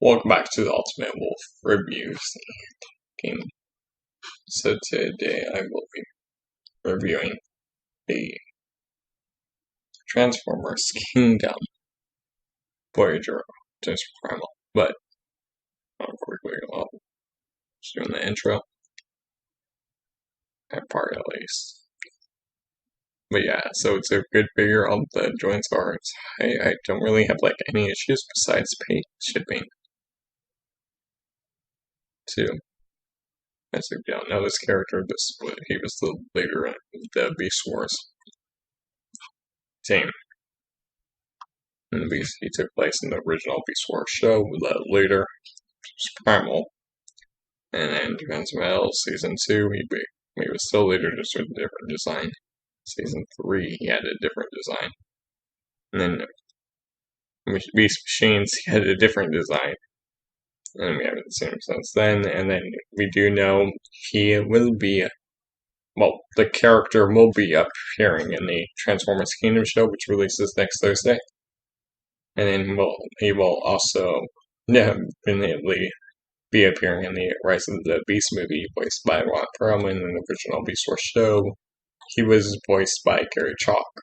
Welcome back to the Ultimate Wolf Reviews game. So today I will be reviewing the Transformers Kingdom Voyager OptimusPrimal. But quickly, I'll just doing the intro. That part at least. But yeah, so it's a good figure. All the joints are I don't really have like any issues besides paint shipping. Too. As if you don't know this character, he was the leader of the Beast Wars team. And he took place in the original Beast Wars show with the leader, Primal. And then Transmetal Season 2, he was still leader, just with a different design. Season 3, he had a different design. And then Beast Machines, he had a different design. And we haven't seen him since then. And then we do know he will be, well, the character will be appearing in the Transformers Kingdom show, which releases next Thursday. And then he will also definitely be appearing in the Rise of the Beast movie, voiced by Ron Perlman in the original Beast Wars show. He was voiced by Gary Chalk.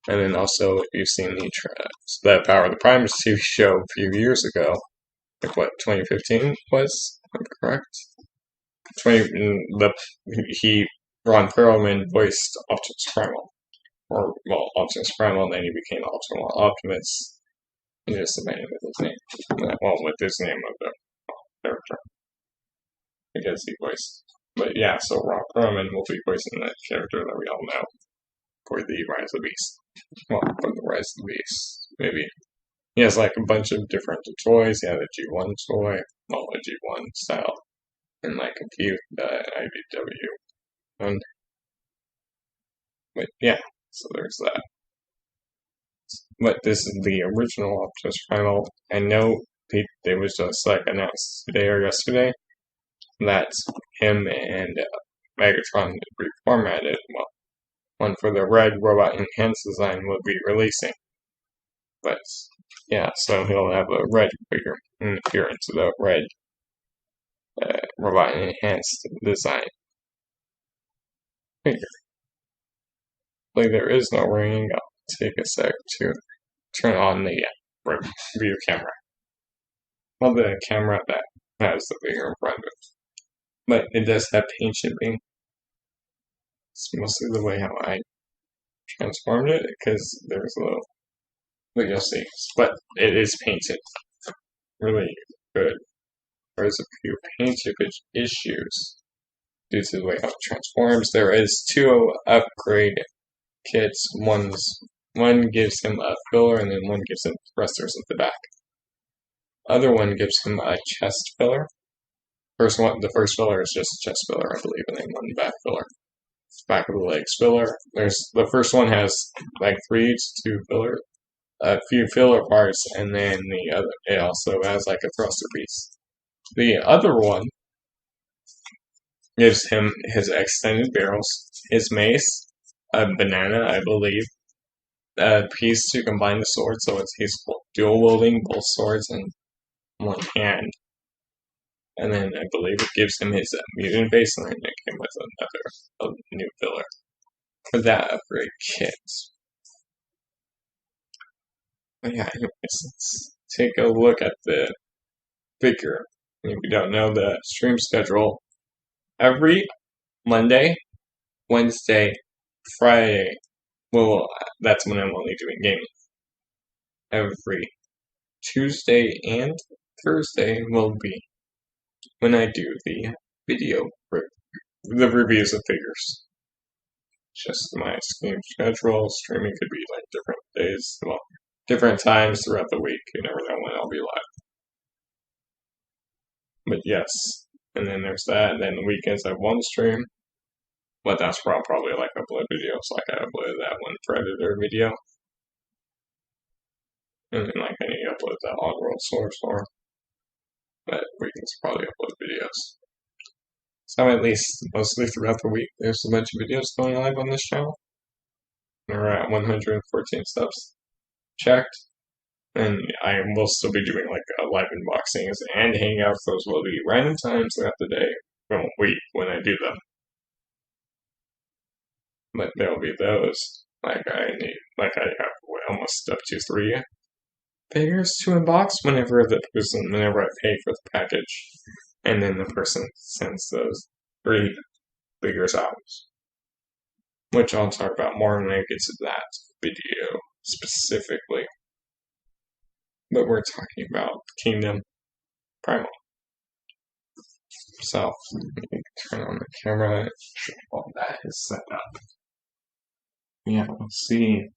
And then also, if you've seen the Power of the Primes TV show a few years ago, like what, 2015 was, if I'm correct? Ron Perlman voiced Optimus Primal. Optimus Primal, and then he became Optimus. And just the name of his name. Well, with his name of the character. Because he voiced. But yeah, so Ron Perlman will be voicing that character that we all know for the Rise of the Beast. Well, for the Rise of the Beast, maybe. He has like a bunch of different toys. He had a G1 toy, well, a G1 style, and like a few IBW. And, but yeah, so there's that. But this is the original Optimus Primal. I know it was just like announced today or yesterday that him and Megatron reformatted. Well, one for the red robot enhanced design will be releasing. But yeah, so he'll have a red figure in appearance of the red robot enhanced design figure. Like there is no ring. I'll take a sec to turn on the view camera. Well, the camera that has the figure in front of it. But it does have paint shipping. It's mostly the way how I transformed it, because there's a little, but you'll see. But it is painted really good. There's a few paint shippage issues due to the way how it transforms. There is 2 upgrade kits. One gives him a filler, and then one gives him thrusters at the back. Other one gives him a chest filler. The first filler is just a chest filler, I believe, and then one back filler. Back of the legs filler. The first one has like 3 to 2 filler, a few filler parts, and then the other it also has like a thruster piece. The other one gives him his extended barrels, his mace, a banana, I believe, a piece to combine the swords, so he's dual wielding both swords in one hand. And then I believe it gives him his mutant base, and then it came with another new filler for that upgrade kit. But yeah, anyways, let's take a look at the figure. If you don't know the stream schedule, every Monday, Wednesday, Friday, well, that's when I'm only doing gaming. Every Tuesday and Thursday will be when I do the the reviews of figures. Just my Steam schedule. Streaming could be like different days, well, different times throughout the week. You never know when I'll be live. But yes, and then there's that. And then the weekends I have one stream, but that's where I'll probably like upload videos. Like I uploaded that one Predator video, and then like I need to upload that Oddworld Source for. But weekends probably upload videos. So at least mostly throughout the week, there's a bunch of videos going live on this channel. We're at 114 subs checked, And I will still be doing like live unboxings and hangouts. Those will be random times throughout the day, well, week when I do them. But there'll be those. Like I have almost up to 3 figures to unbox whenever I pay for the package, and then the person sends those 3 figures out, which I'll talk about more when I get to that video specifically. But we're talking about Kingdom Primal. So, let me turn on the camera and show all that is set up. Yeah, we'll see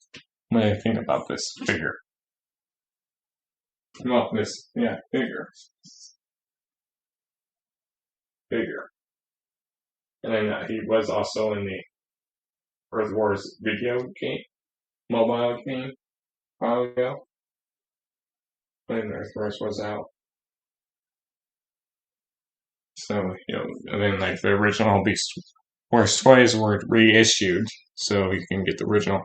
what I think about this figure. Well, figure. And then he was also in the Earth Wars video game, mobile game, a while ago. When Earth Wars was out. So, and then like the original Beast Wars toys were reissued, so you can get the original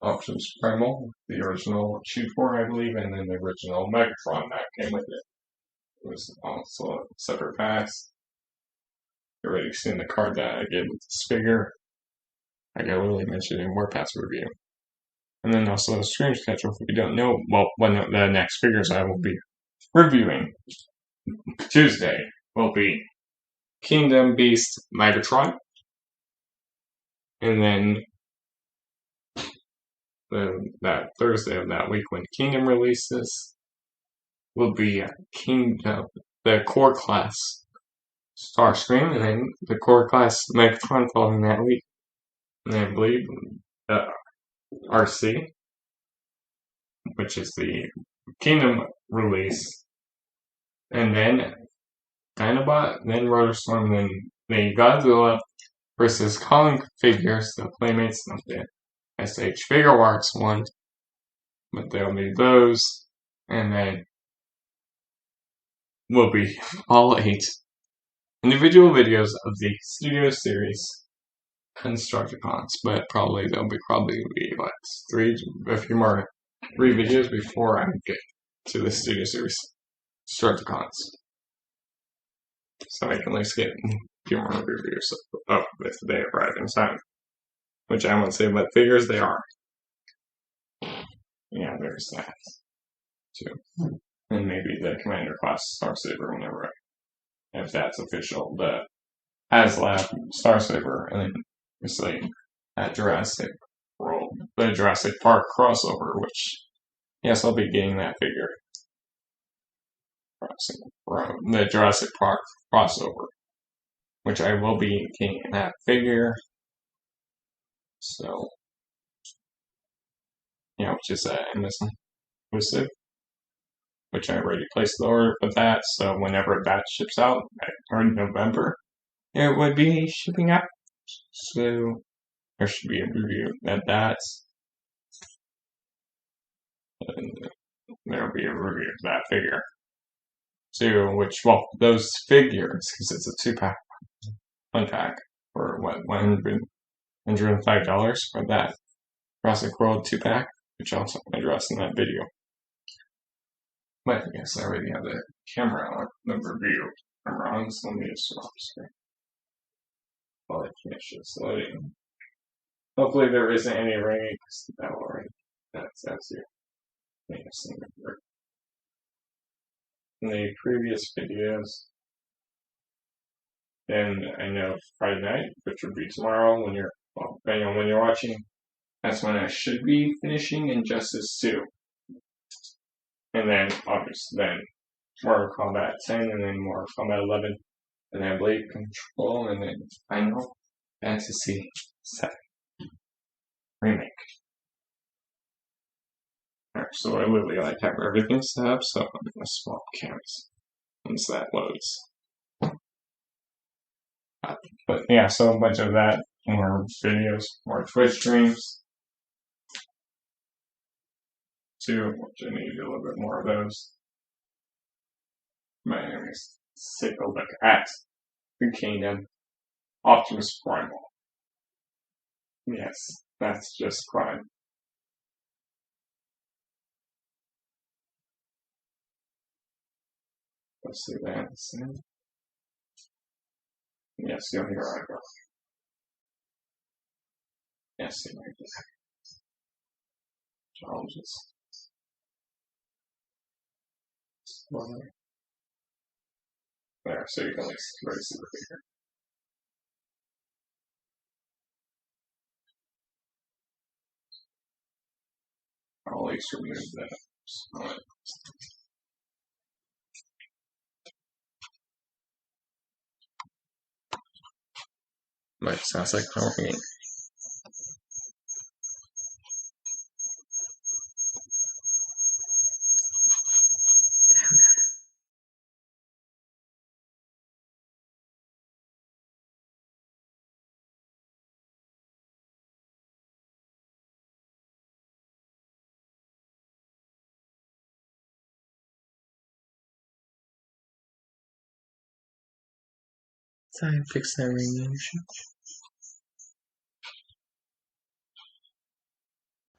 OptimusPrimal, the original Shoot 4, I believe, and then the original Megatron that came with it. It was also a separate packs. You've already seen the card that I get with this figure. I got really mentioned in Warpath's review. And then also the Stream schedule, if you don't know, when the next figures I will be reviewing Tuesday will be Kingdom Beast Megatron. And then that Thursday of that week when Kingdom releases will be Kingdom, the core class Starscream, and then the core class Megatron following that week. And I believe RC, which is the Kingdom release, and then Dinobot, then Rotorstorm, then Godzilla versus Kong figures, the Playmates, not the SH Figure Arts one, but there'll be those, and then will be all 8 individual videos of the Studio Series Constructicons, but there'll probably be a few more 3 videos before I get to the Studio Series Constructicons. So I can at least get a few more reviews of if they arrive in time. Which I won't say what figures they are. Yeah, there's that too. And maybe the Commander class Star Saber whenever, if that's official. The HasLab Star Saber, and then obviously that Jurassic World, the Jurassic Park crossover, which yes, I'll be getting that figure. The Jurassic Park crossover, which I will be getting that figure. So, which is Amazon exclusive, which I already placed the order for that. So whenever that ships out, in November, it would be shipping out. So there should be a review at that. And there'll be a review of that figure too. Those figures, because it's a 2-pack, 1-pack for what, $105 for that Jurassic World 2-pack, which I'll address in that video. But I guess I already have the camera on, the review camera on, so let me just swap screen while it finishes loading. Hopefully there isn't any ringing, because that will already, that's you. In the previous videos, then I know Friday night, which would be tomorrow when depending on when you're watching, that's when I should be finishing Injustice 2. And then Mortal Kombat 10, and then Mortal Kombat 11, and then Blade Control, and then Final Fantasy 7 Remake. Alright, so I literally have everything set up, so I'm gonna swap cams once that loads. But yeah, so a bunch of that, more videos, more Twitch streams too, which I need to do a little bit more of those. My name is take a look at the Kingdom OptimusPrimal. Yes, that's just fine. Let's see that. Yes, you'll hear I go. Yes, you might be. Challenges. There, so you can really see the figure. I'll at least remove that. But it sounds like Halloween. Try and fix that ring issue.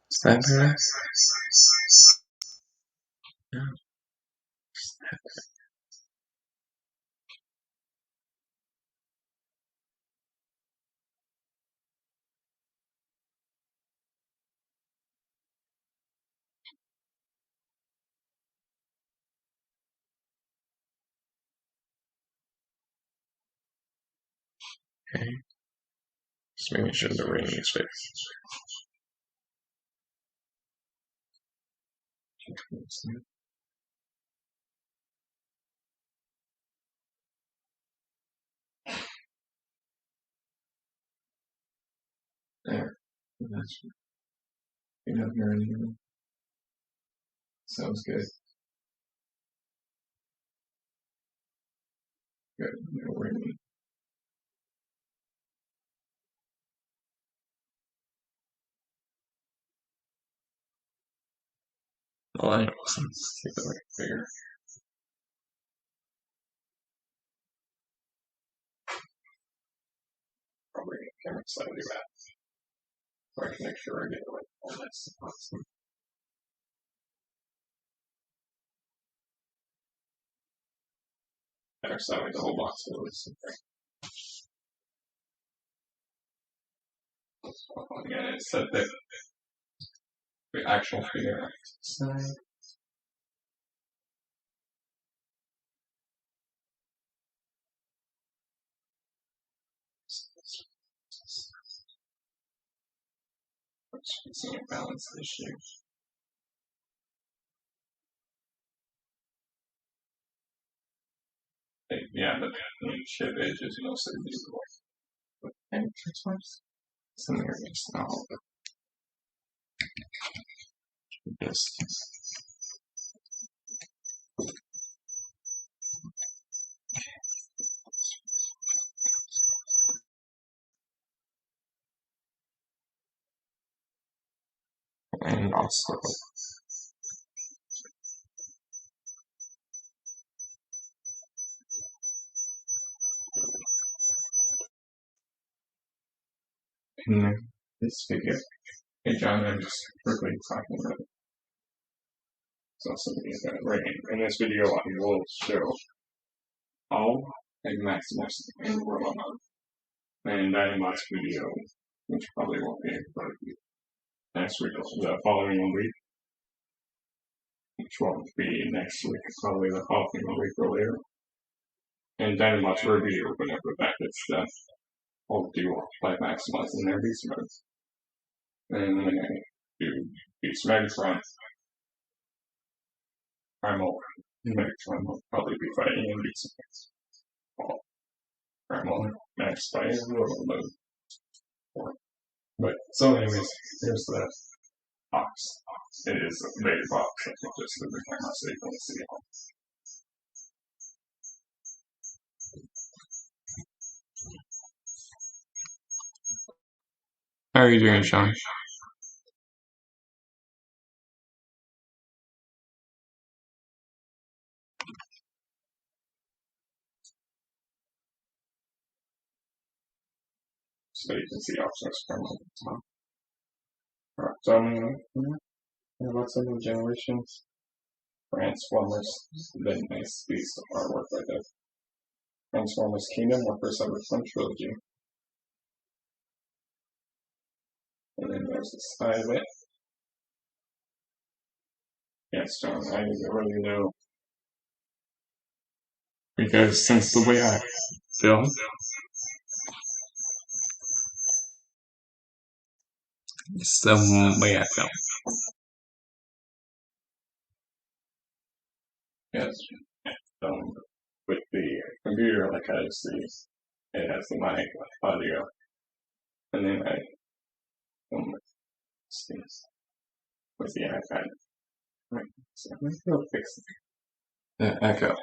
Is that better? No. Okay. Just making sure the ring is fixed. There. That's you don't hear anything. Sounds good. Good. No ring. Well, anyways, let's take a look at figure. Probably get the camera side of that. So I can make sure I get like all that stuff awesome. Better side with the whole box at least. Again, it's set the actual figure side. Seeing a balance issue. Yeah, but the chip edges mostly visible. And transforms. Some areas, not all of it. This. And also in this figure. Hey John, I'm just quickly talking about it. So something is right in this video I will show all like Maximus and Roman and Dynamite's video, which probably won't be for next week or the following week. Which won't be next week, probably the following week or later. And Dynamite's review whenever that gets done. I'll do by maximizing their beast modes. And then I do beast Megatron. Primal Megatron will probably be fighting in beast modes. Primal Max fighting in normal mode. But so anyways, here's the box. It is a big box, I think just for the camera so you can see it. How are you doing, Sean? So you can see OptimusPrimal at the top. Alright, so I'm going to about some new generations. Transformers, the nice piece of artwork right there. Transformers Kingdom, Warfare Cybertron Trilogy. And then there's the side of it. Yes, John, I really know. Because since the way I film, it's the way I film. Yes, with the computer, like I see, it has the mic, audio, and then I film with the iPad. Right, so let's go fix the echo.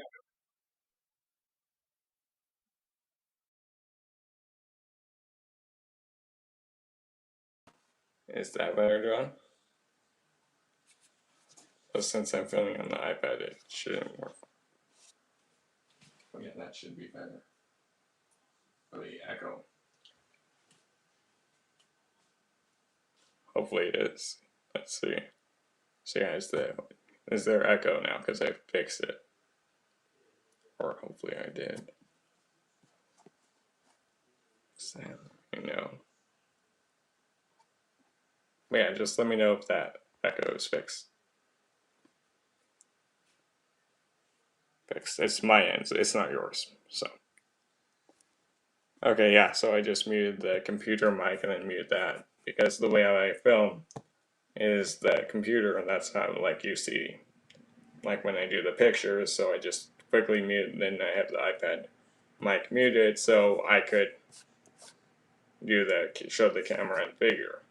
Is that better, John? But since I'm filming on the iPad, it shouldn't work. Oh yeah, that should be better. For the echo. Hopefully it is. Let's see. So yeah, is there echo now because I fixed it? Or hopefully I did. So, you know. But yeah, just let me know if that echo is fixed. Fixed. It's my end, it's not yours. So. Okay, yeah, so I just muted the computer mic and then muted that because the way I film is the computer, and that's how like you see like when I do the pictures, so I just quickly mute, and then I have the iPad mic muted so I could show the camera and figure.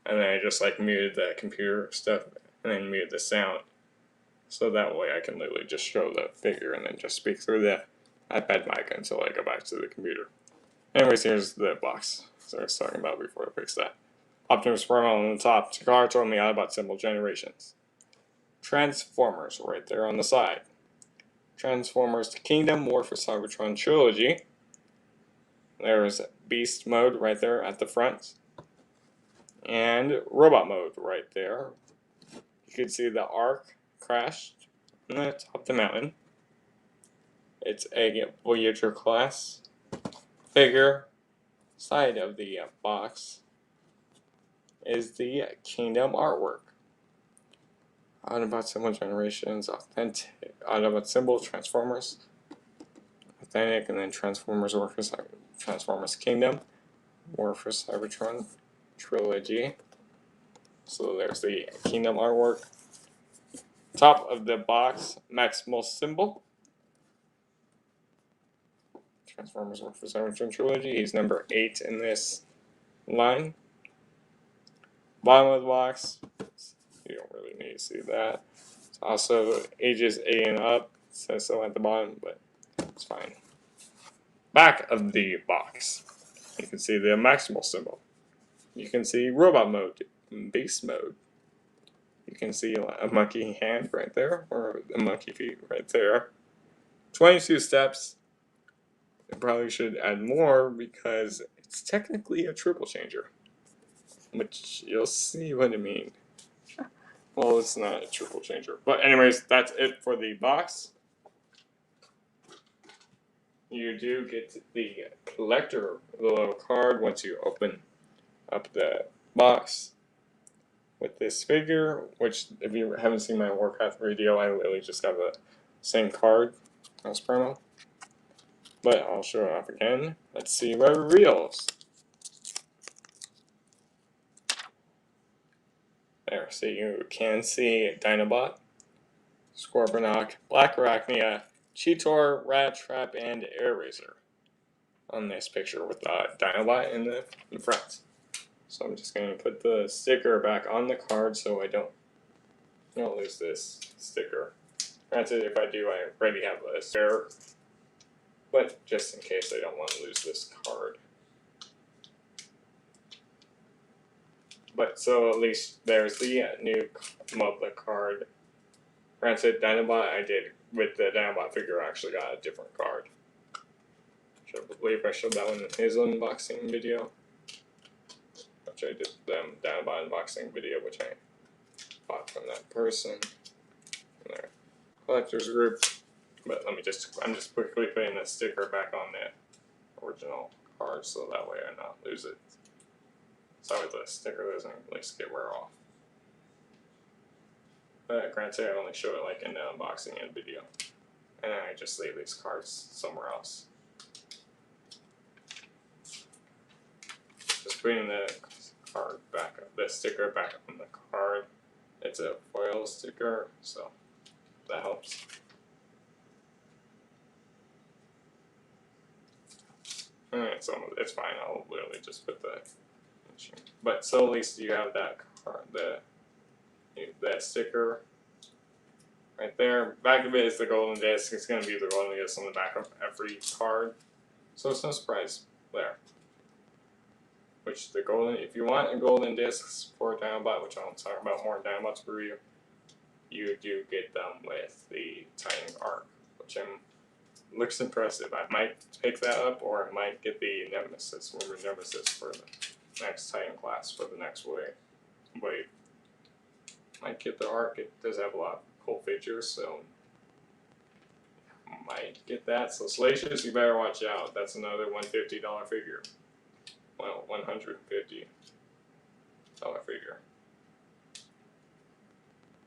And then I just like muted the computer stuff and then muted the sound. So that way I can literally just show the figure and then just speak through the iPad mic until I go back to the computer. Anyways, here's the box. So I was talking about before I fixed that. OptimusPrimal on the top. Takar told me all about symbol generations. Transformers right there on the side. Transformers Kingdom, War for Cybertron Trilogy. There's Beast Mode right there at the front. And Robot Mode right there. You can see the Ark crashed on the top of the mountain. It's a Voyager class figure. Side of the box is the Kingdom artwork. Autobot Symbol Generations, Authentic, Autobot Symbol, Transformers, Authentic, and then Transformers War for Transformers Kingdom, War for Cybertron Trilogy. So there's the Kingdom artwork. Top of the box, Maximal Symbol. Transformers War for Cybertron Trilogy. He's number 8 in this line. Bottom of the box, you don't really need to see that. It's also ages 8 and up. It says so at the bottom, but it's fine. Back of the box, you can see the maximal symbol. You can see robot mode, beast mode. You can see a monkey hand right there, or a monkey feet right there. 22 steps. I probably should add more because it's technically a triple changer, which you'll see what I mean. Well, it's not a triple changer. But anyways, that's it for the box. You do get the collector little card once you open up the box with this figure, which if you haven't seen my Warcraft video, I literally just got the same card as promo. But I'll show it off again. Let's see what it reveals. There, so you can see Dinobot, Scorponok, Black Arachnia, Cheetor, Rat Trap, and Air Razor on this picture with Dinobot in the front. So I'm just going to put the sticker back on the card so I don't lose this sticker. Granted, if I do, I already have a spare, but just in case I don't want to lose this card. But so at least there's the new Mobla card. Granted, Dinobot I did with the Dinobot figure. I actually got a different card. I believe I showed that one in his unboxing video, which I did the Dinobot unboxing video, which I bought from that person. There. collector's group. But I'm just quickly putting the sticker back on the original card so that way I not lose it. So the sticker doesn't at least get wear off. But granted, I only show it like in the unboxing and video. And then I just leave these cards somewhere else. Just putting the card back up, the sticker back on the card. It's a foil sticker, so that helps. Alright, so it's fine. I'll literally just put the. But so at least you have that card, that sticker right there. Back of it is the golden disc. It's going to be the golden disc on the back of every card, so it's no surprise there. Which the golden, if you want a golden discs for Dinobot, which I'll talk about more in Dinobot's review, you do get them with the Titan Arc, which looks impressive. I might pick that up, or I might get the Nemesis, Rumored Nemesis for the next Titan class for the next wave. Might get the Arc. It does have a lot of cool features, so might get that. So Salacious, you better watch out. That's another $150 figure. Well, $150 figure.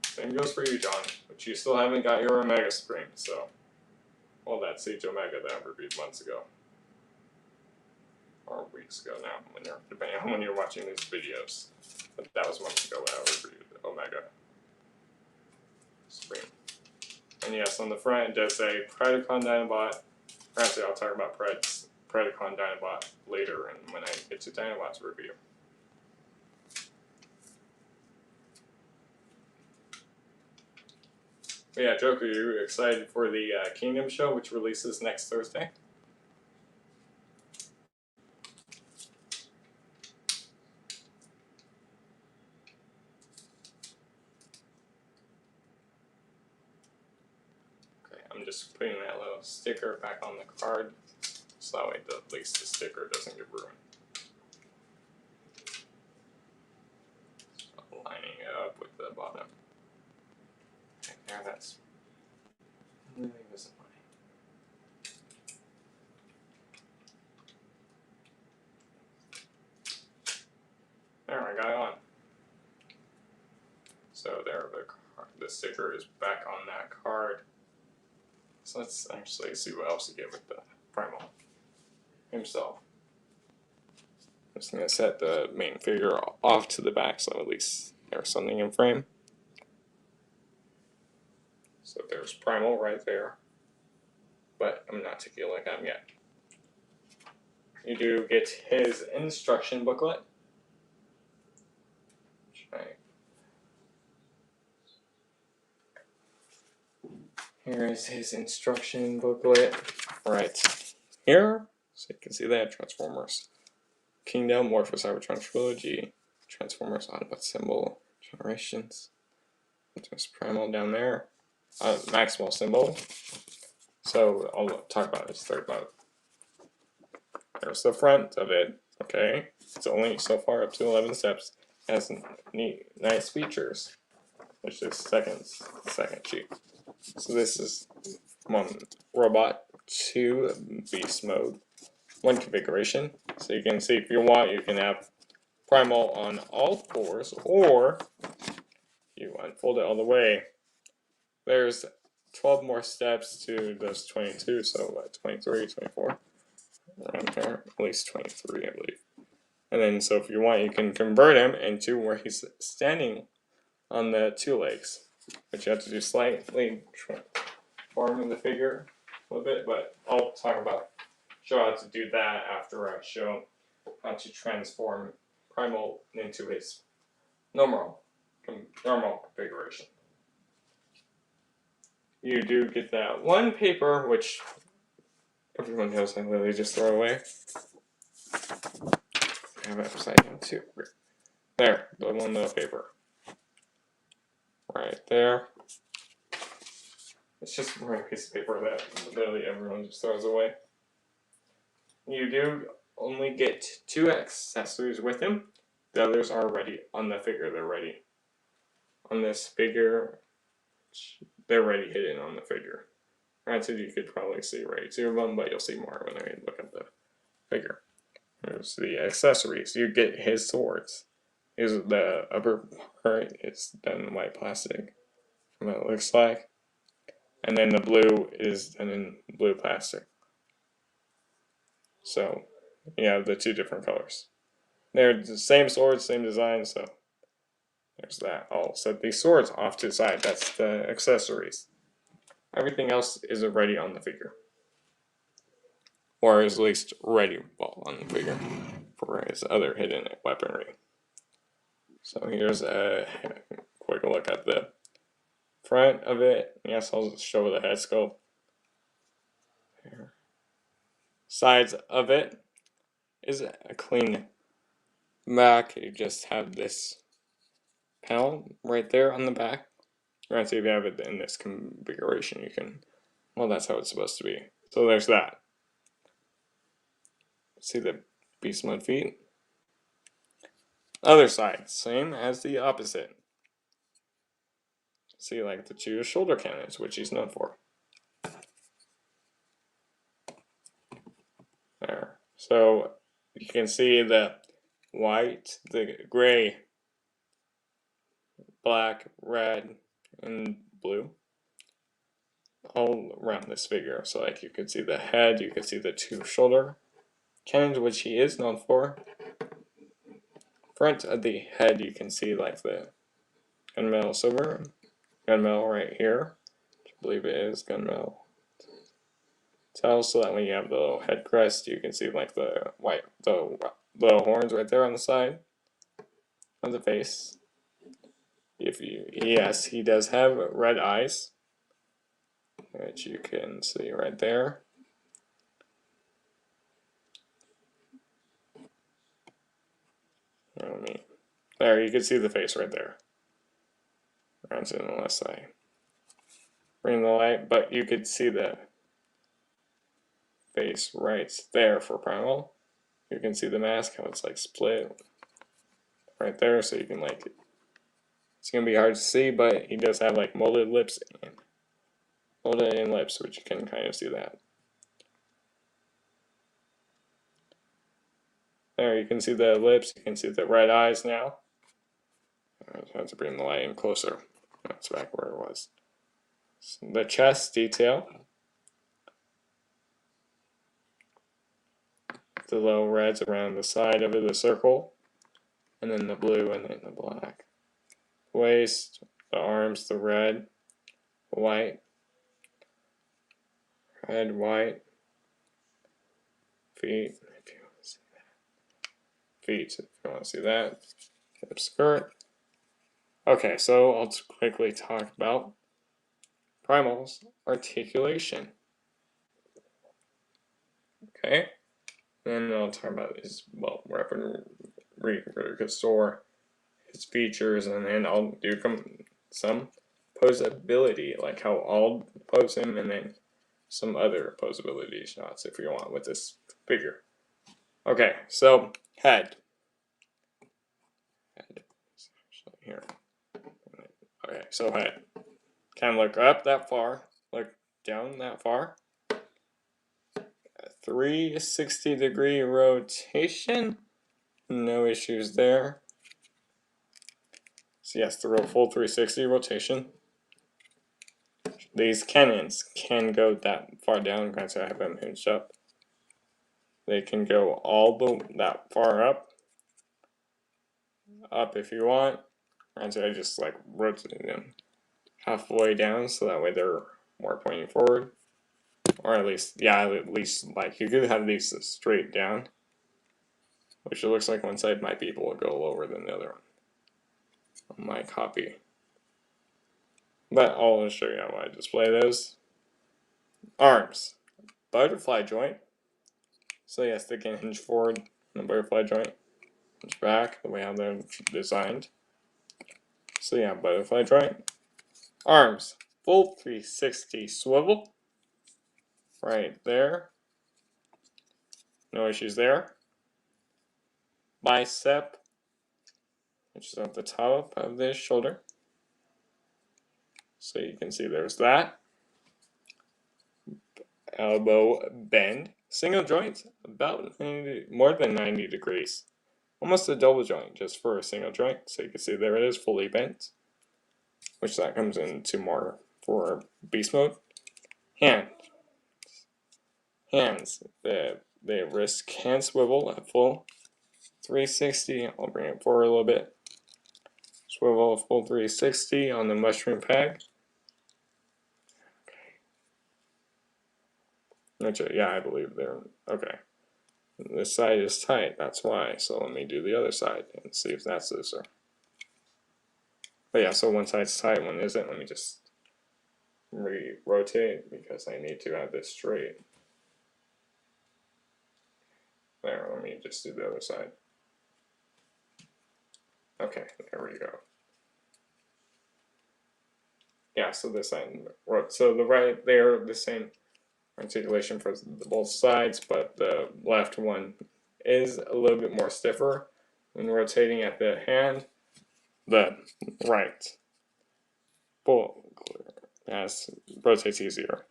Same goes for you, John, but you still haven't got your Omega Supreme, so. Well, that Siege Omega that I reviewed months ago. Or weeks ago now, depending on when you're watching these videos. But that was months ago when I reviewed the Omega Supreme. And yes, on the front it does say Predacon Dinobot. Actually, I'll talk about Predacon Dinobot later and when I get to Dinobot's review. But yeah, Joker, you're excited for the Kingdom show, which releases next Thursday? Okay, I'm just putting that little sticker back on the card, so that way at least the sticker doesn't get ruined. Lining it up with the bottom. Okay, there, that's really visible. There, I got it on. So there, the sticker is back on that card. So let's actually see what else you get with the Primal himself. I'm just going to set the main figure off to the back so at least there's something in frame. So there's Primal right there, but I'm not taking a look at him yet. You do get his instruction booklet. Right. Here is his instruction booklet right here. So you can see that Transformers Kingdom, War for Cybertron Trilogy, Transformers Autobot Symbol, Generations, OptimusPrimal down there, Maximal Symbol. So I'll talk about this third mode. There's the front of it. Okay, it's only so far up to 11 steps. It has nice features, which is second sheet. So this is 1 robot, 2 beast mode, 1 configuration. So you can see if you want, you can have Primal on all 4s, or you unfold it all the way. There's 12 more steps to those 22, so 23, 24, around there, at least 23, I believe. And then, so if you want, you can convert him into where he's standing on the 2 legs, but you have to do slightly transforming the figure a little bit, but I'll show how to do that after I show how to transform Primal into his normal configuration. You do get that 1 paper, which everyone knows I literally just throw away. I have it upside down too. There, the 1 little paper. Right there. It's just a piece of paper that literally everyone just throws away. You do only get 2 accessories with him. The others are ready on the figure. They're ready on this figure. they're already hidden on the figure. Granted, you could probably see right two of them, but you'll see more when I look at the figure. Here's the accessories. You get his swords. Here's the upper part is done in white plastic, from what it looks like. And then the blue is done in blue plastic. So, you have the two different colors. They're the same swords, same design, so there's that. I'll set these swords off to the side. That's the accessories. Everything else is already on the figure. Or is at least ready on the figure for his other hidden weaponry. So here's a quick look at the front of it. Yes, I'll show the head sculpt. Here. Sides of it is a clean back. You just have this panel right there on the back. Granted, if you have it in this configuration, you can, well, that's how it's supposed to be. So there's that. See the beast mode feet? Other side, same as the opposite. See, like the two shoulder cannons, which he's known for. There. So you can see the white, the gray, black, red, and blue all around this figure. So like you can see the head, you can see the two shoulder cannons, which he is known for. Front of the head, you can see like the gunmetal silver, gunmetal right here, which I believe it is gunmetal. Tell so that when you have the little head crest, you can see like the white, the little horns right there on the side of the face. Yes, he does have red eyes, which you can see right there. There, you can see the face right there. Unless I bring the light, but you could see the face right there for Primal. You can see the mask, how it's like split right there, so you can like, it's gonna be hard to see, but he does have like molded lips and molded in lips, which you can kind of see that. There, you can see the lips, you can see the red eyes now. I have to bring the light in closer. That's back where it was. So the chest detail. The little reds around the side of it, the circle. And then the blue and then the black. Waist, the arms, the red, white, red, white. Feet, if you want to see that. Feet, if you want to see that. Hip skirt. Okay, so I'll quickly talk about Primal's articulation. Okay, and I'll talk about his, well, weapon restore his features, and then I'll do some posability, like how I'll pose him, and then some other posability shots if you want with this figure. Okay, so head. Here. Okay, so head. Can look up that far, look down that far. 360-degree rotation. No issues there. So yes, the full 360 rotation. These cannons can go that far down. Granted, I have them hinged up. They can go that far up if you want. Granted, I just like rotating them halfway down so that way they're more pointing forward. Or at least, yeah, at least like you could have these straight down, which it looks like one side might be able to go lower than the other one on my copy. But I'll show you how I display those. Arms. Butterfly joint. So yes, they can hinge forward on the butterfly joint. Hinge back, the way how they're designed. So yeah, butterfly joint. Arms. Full 360 swivel. Right there. No issues there. Bicep, which is at the top of the shoulder. So you can see there's that. Elbow bend. Single joint, about 90, more than 90 degrees. Almost a double joint just for a single joint. So you can see there it is, fully bent. Which that comes into more for beast mode. Hands. The wrist can swivel at full 360. I'll bring it forward a little bit. Swivel full 360 on the mushroom peg. Which, yeah, I believe they're okay. This side is tight, that's why. So let me do the other side and see if that's looser. But yeah, so one side's tight, one isn't. Let me just rotate because I need to have this straight. There, let me just do the other side. Okay, there we go. Yeah, so this side, so the right, they're the same articulation for both sides, but the left one is a little bit more stiffer when rotating at the hand. The right rotates easier.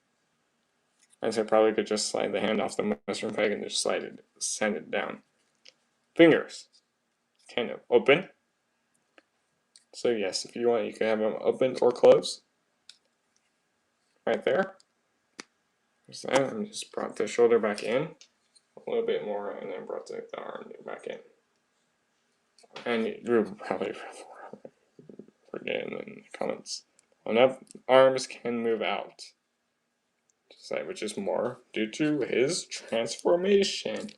And so I probably could just slide the hand off the mushroom peg and just send it down. Fingers kind of open. So yes, if you want, you can have them open or closed. Right there. There's that. And just brought the shoulder back in a little bit more, and then brought the arm back in. And you're probably forget in the comments. Enough arms can move out, which is more due to his transformation.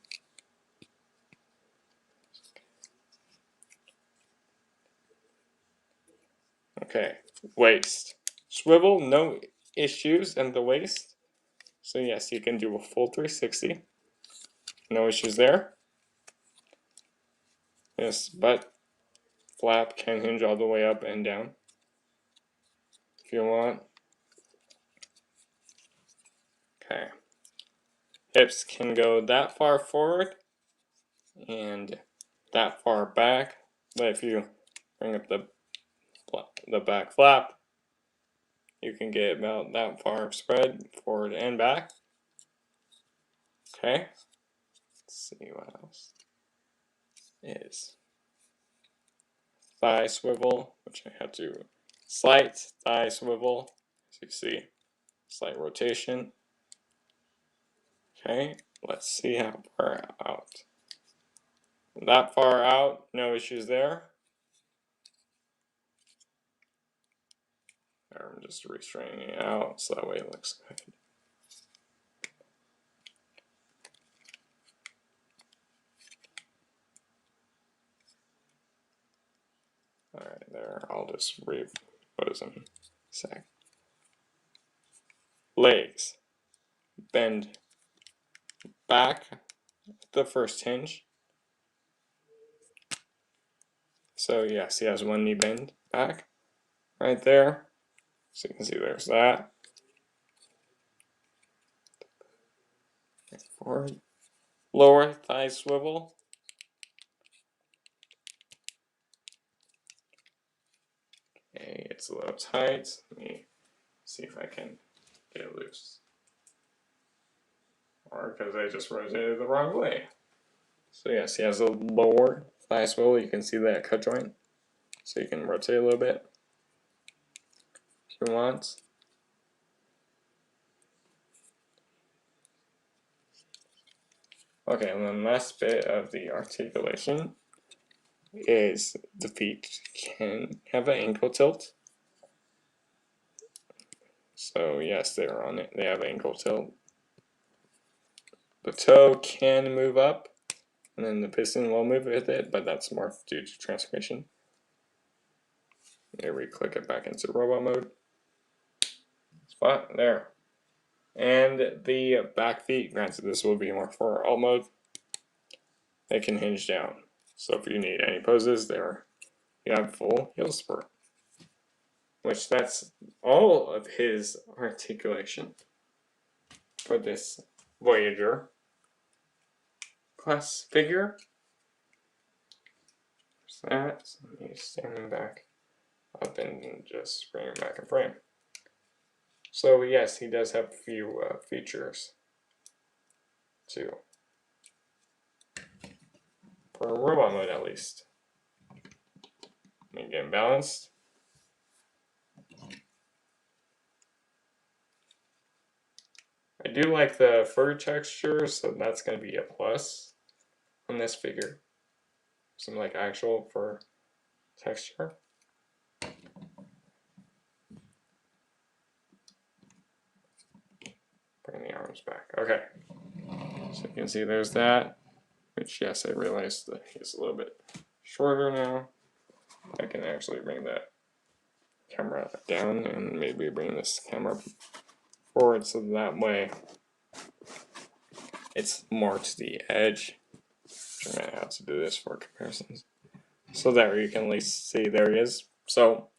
Okay, waist. Swivel, no issues in the waist. So yes, you can do a full 360. No issues there. Yes, butt flap can hinge all the way up and down if you want. Okay. Hips can go that far forward and that far back. But if you bring up the back flap, you can get about that far spread forward and back. Okay. Let's see what else is. Thigh swivel, which I have to slight thigh swivel, as you see, slight rotation. Okay, let's see how far out. That far out, no issues there. I'm just restraining it out so that way it looks good. Alright, there, I'll just repose them in a sec. Legs. Bend back the first hinge. So yes, he has one knee bend back right there. So you can see there's that. Forward. Lower thigh swivel. Okay, it's a little tight. Let me see if I can get it loose. Or because I just rotated the wrong way. So yes, he has a lower thigh swivel. You can see that cut joint. So you can rotate a little bit if you want. Okay, and then last bit of the articulation is the feet can have an ankle tilt. So yes, they're on it. They have ankle tilt. The toe can move up, and then the piston will move with it, but that's more due to transformation. Here we click it back into robot mode. Spot there. And the back feet, granted this will be more for alt mode, they can hinge down. So if you need any poses, there you have full heel spurt. Which that's all of his articulation for this Voyager class figure. There's that. So let me stand him back up and just bring him back in frame. So yes, he does have a few features too, for robot mode at least. Let me get him balanced. I do like the fur texture, so that's going to be a plus on this figure. Some like actual fur texture. Bring the arms back. Okay. So you can see there's that. Which, yes, I realized that he's a little bit shorter now. I can actually bring that camera down and maybe bring this camera forward so that way it's more to the edge. I'm going to have to do this for comparisons. So there, you can at least see there he is. So,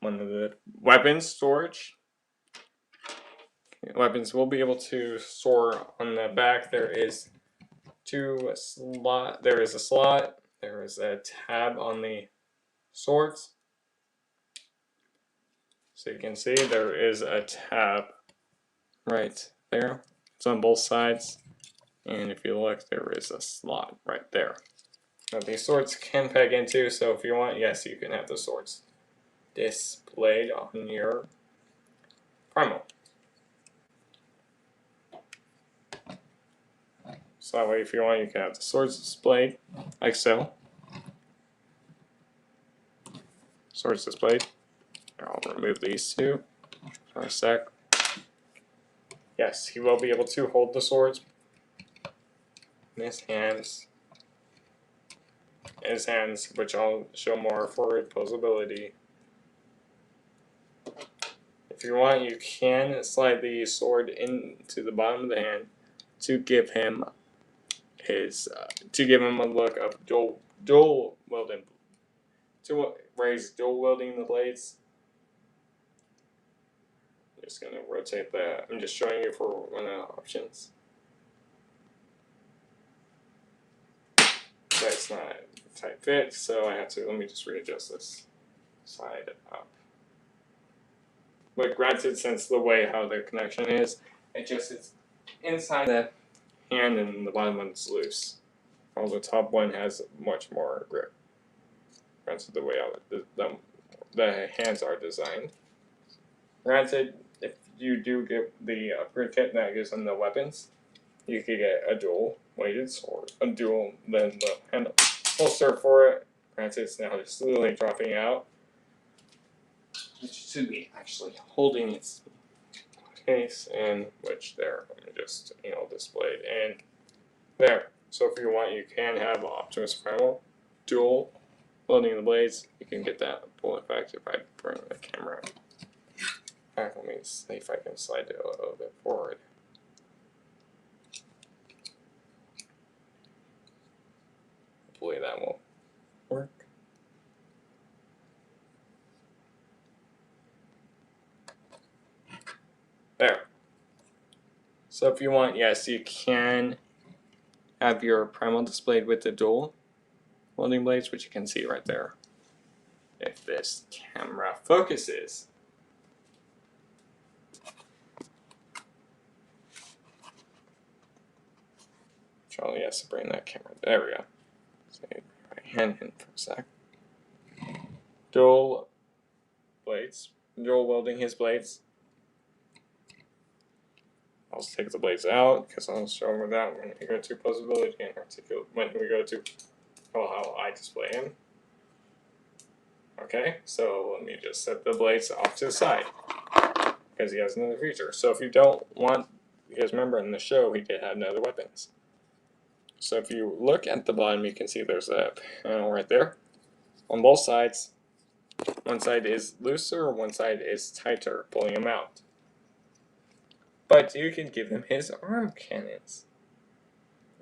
one of the weapons storage. Weapons will be able to store on the back. There is a slot, there is a tab on the swords. So you can see there is a tab right there. It's on both sides. And if you look, there is a slot right there. Now these swords can peg into, so if you want, yes, you can have the swords displayed on your Primal. So that way, if you want, you can have the swords displayed, like so. Swords displayed. I'll remove these two for a sec. Yes, he will be able to hold the swords in his hands. Which I'll show more for posability. If you want, you can slide the sword into the bottom of the hand to give him a look of dual wielding, to raise dual wielding the blades. I'm just gonna rotate that. I'm just showing you for one of the options. That's not a tight fit, so I have to. Let me just readjust this side up. But granted, since the way how the connection is, it's inside the hand and the bottom one's loose. While the top one has much more grip. Granted, the way how the hands are designed. Granted, if you do get the upgrade kit that gives them the weapons, you could get a dual weighted sword, then the handle holster for it. Granted, it's now just slowly dropping out. It should be actually holding its case, and which there, just displayed and there. So if you want, you can have OptimusPrimal dual loading the blades. You can get that full effect if I bring the camera back. Let me see if I can slide it a little bit forward. Hopefully that will work. There. So if you want, yes, you can have your Primal displayed with the dual welding blades, which you can see right there. If this camera focuses. Charlie has to bring that camera. There we go. So my hand in for a sec. Dual blades. Dual welding his blades. I'll take the blades out because I'll show them that when we go to posability and articulate. When we go to how I display him. Okay, so let me just set the blades off to the side because he has another feature. So if you don't want, because remember in the show he did have other weapons. So if you look at the bottom, you can see there's a panel right there. On both sides, one side is looser, one side is tighter, pulling him out. But you can give him his arm cannons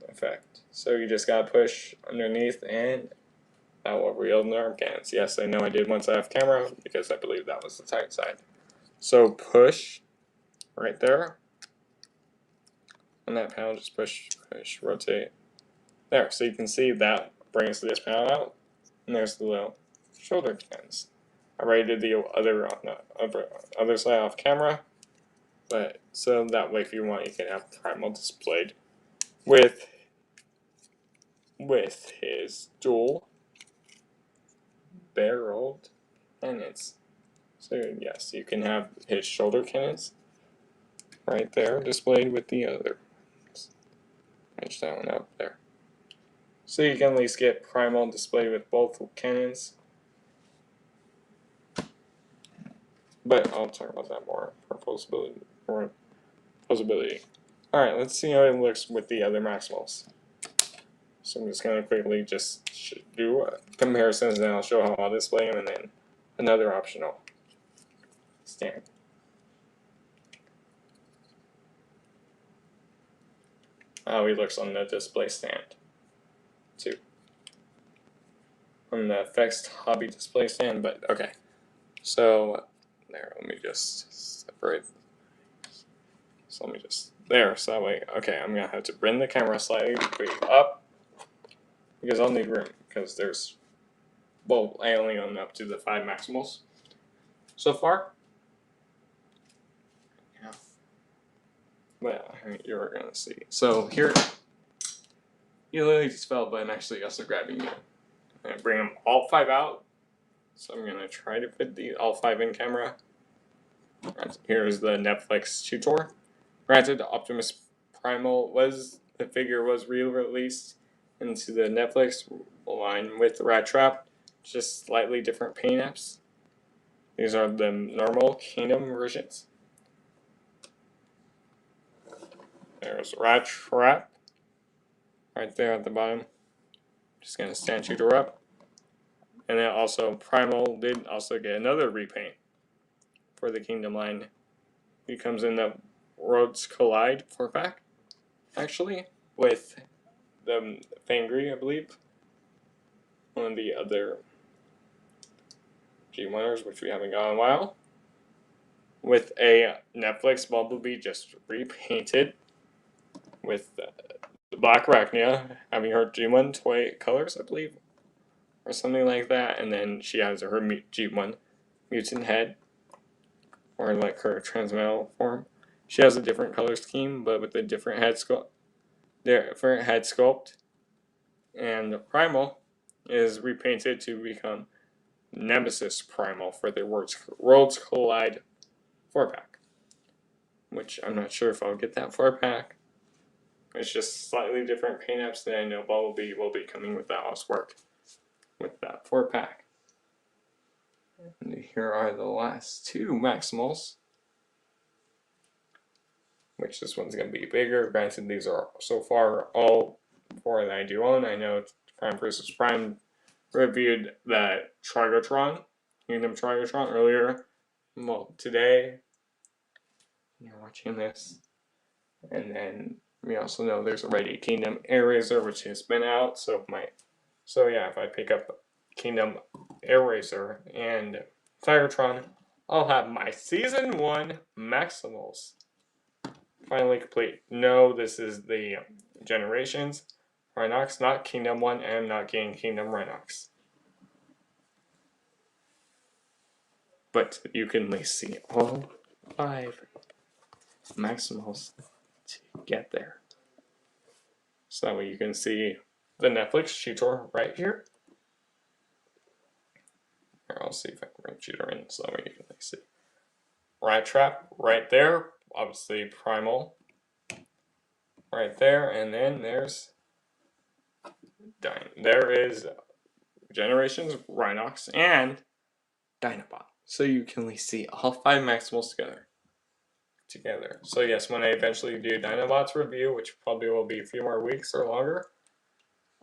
effect. So you just gotta push underneath and that will wield the arm cannons. Yes, I know I did once I have camera because I believe that was the tight side. So push right there. On that panel, just push, rotate. There, so you can see that brings this panel out. And there's the little shoulder cannons. I already did the other on the other side off camera. But so that way, if you want, you can have Primal displayed with his dual barreled cannons. So yes, you can have his shoulder cannons right there displayed with the other. Match that one up there. So you can at least get Primal displayed with both cannons. But I'll talk about that more for possibility. Alright, let's see how it looks with the other Maximals. So I'm just going to quickly just do comparisons, and I'll show how I'll display them, and then another optional stand. How he looks on the display stand, too. On the effects hobby display stand, but okay. So, there, let me just separate. So let me just, there, so that way, okay, I'm going to have to bring the camera slightly up, because I'll need room, because there's, well, I only own up to the 5 Maximals so far. Yeah. But you're going to see. So here, you literally just fell, but I'm actually also grabbing you. I'm going to bring them all 5 out. So I'm going to try to fit all 5 in camera. Here's the Netflix tutor. Granted, OptimusPrimal the figure was re-released into the Netflix line with Rat Trap, just slightly different paint apps. These are the normal Kingdom versions. There's Rat Trap right there at the bottom. Just gonna stand shooter up. And then also Primal did also get another repaint for the Kingdom line. He comes in the Worlds Collide 4-pack, actually, with the Fangry, I believe. One of the other G1ers, which we haven't got in a while. With a Netflix Bumblebee just repainted with the Black Arachnia, having her G1 toy colors, I believe, or something like that. And then she has her G1 mutant head, or like her transmetal form. She has a different color scheme, but with a different head sculpt. And the Primal is repainted to become Nemesis Primal for the Worlds Collide 4-pack. Which I'm not sure if I'll get that 4-pack. It's just slightly different paint apps that I know Bumblebee will be coming with that housework with that 4-pack. And here are the last 2 Maximals. Which this one's going to be bigger. Granted, these are so far all 4 that I do own. I know Prime vs. Prime reviewed that Trigatron, Kingdom Trigatron earlier. Well, today, you're watching this. And then we also know there's already Kingdom Air Razor, which has been out. So yeah, if I pick up Kingdom Air Razor and Trigatron, I'll have my Season 1 Maximals finally complete. No, this is the Generations Rhinox, not Kingdom 1, and not getting Kingdom Rhinox. But you can at least see all 5 Maximals to get there. So that way you can see the Netflix tutor right here. Here, I'll see if I can bring tutor in so that way you can see. Rat Trap right there, obviously Primal right there, and then there is Generations Rhinox and Dinobot. So you can at least see all 5 Maximals together. So yes, when I eventually do Dinobot's review, which probably will be a few more weeks or longer,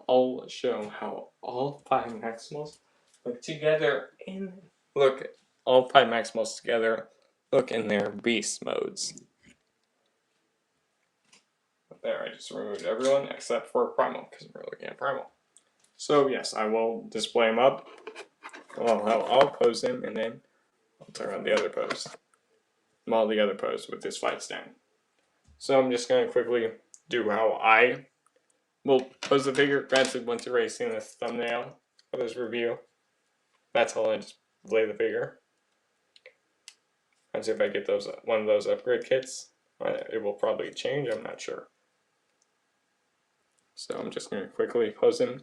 I'll show how all 5 Maximals look together all 5 Maximals together look in their beast modes. There, I just removed everyone except for Primal, because we're looking at Primal. So yes, I will display him up. Well, I'll pose him, and then I'll turn on the other pose. Model the other pose with this fight stand. So I'm just going to quickly do how I will pose the figure. Granted, once you're already seen this thumbnail for this review, that's how I just lay the figure. I Once if I get one of those upgrade kits, it will probably change. I'm not sure. So I'm just going to quickly pose him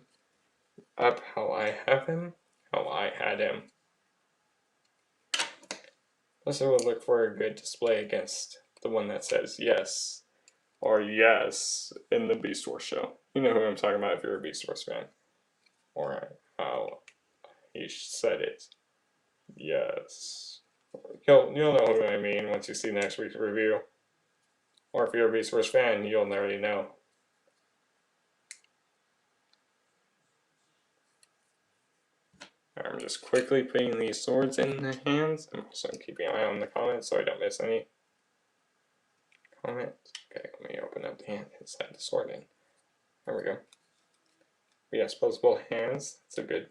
up how I have him, how I had him. Plus, I would look for a good display against the one that says yes or yes in the Beast Wars show. You know who I'm talking about if you're a Beast Wars fan. Or how he said it. Yes. You'll know who I mean once you see next week's review. Or if you're a Beast Wars fan, you'll already know. I'm just quickly putting these swords in the hands. I'm also keeping an eye on the comments so I don't miss any comments. Okay, let me open up the hand and set the sword in. There we go. We have disposable hands. That's a good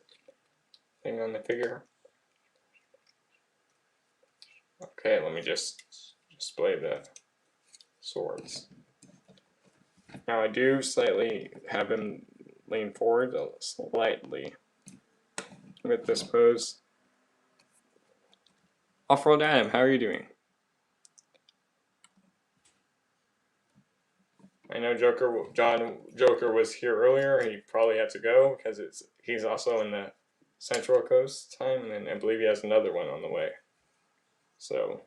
thing on the figure. Okay, let me just display the swords. Now I do slightly have him lean forward slightly with this pose. Off-road Adam, how are you doing? I know Joker was here earlier. He probably had to go because he's also in the Central Coast time, and then I believe he has another one on the way. So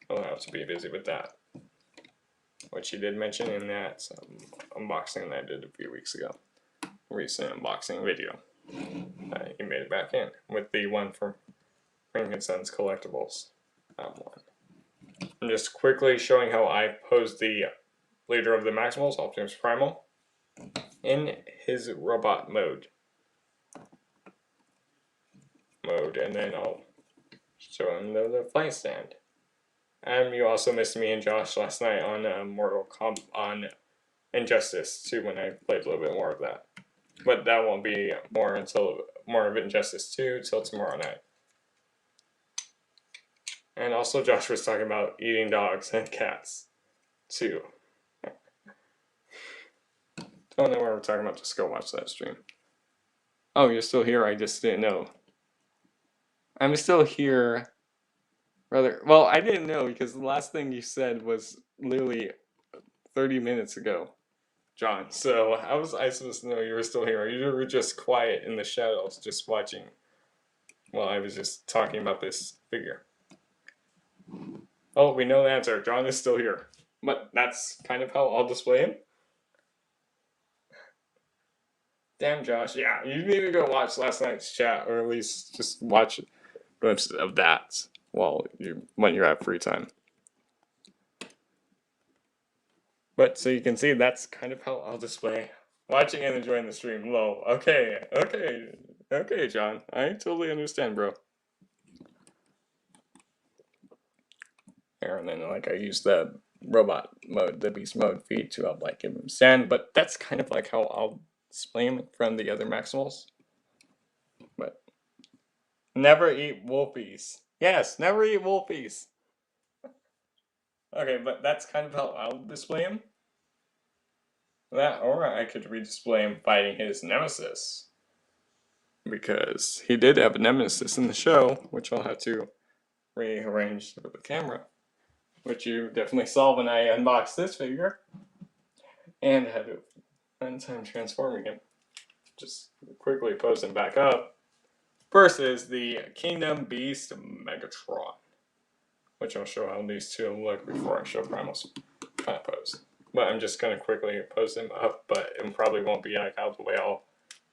he'll have to be busy with that, which he did mention in that unboxing that I did a few weeks ago. Recent unboxing video. He made it back in with the one from Frankenstein's Collectibles. That one. I'm just quickly showing how I posed the leader of the Maximals, OptimusPrimal, in his robot mode. And then I'll show him the flight stand. And you also missed me and Josh last night on on Injustice too, when I played a little bit more of that. But that won't be more of Injustice 2 till tomorrow night. And also Josh was talking about eating dogs and cats too. Don't know what we're talking about, just go watch that stream. Oh, you're still here, I just didn't know. I'm still here. Well, I didn't know because the last thing you said was literally 30 minutes ago, John. So how was I supposed to know you were still here? You were just quiet in the shadows, just watching while I was just talking about this figure. Oh, we know the answer. John is still here. But that's kind of how I'll display him. Damn, Josh. Yeah, you need to go watch last night's chat, or at least just watch glimpses of that when you're at free time. But so you can see that's kind of how I'll display watching and enjoying the stream. Low. Okay, John. I totally understand, bro. And then I use the robot mode, the beast mode feed to help give him stand, but that's kind of how I'll display him from the other Maximals. But never eat wolfies. Yes, never eat wolfies. Okay, but that's kind of how I'll display him. That, or I could redisplay him fighting his nemesis. Because he did have a nemesis in the show, which I'll have to rearrange with the camera. Which you definitely saw when I unboxed this figure. And had a fun time transforming him. Just quickly pose him back up. First is the Kingdom Beast Megatron. Which I'll show how these two look before I show Primal's pose. But I'm just going to quickly pose him up, but it probably won't be out the way I'll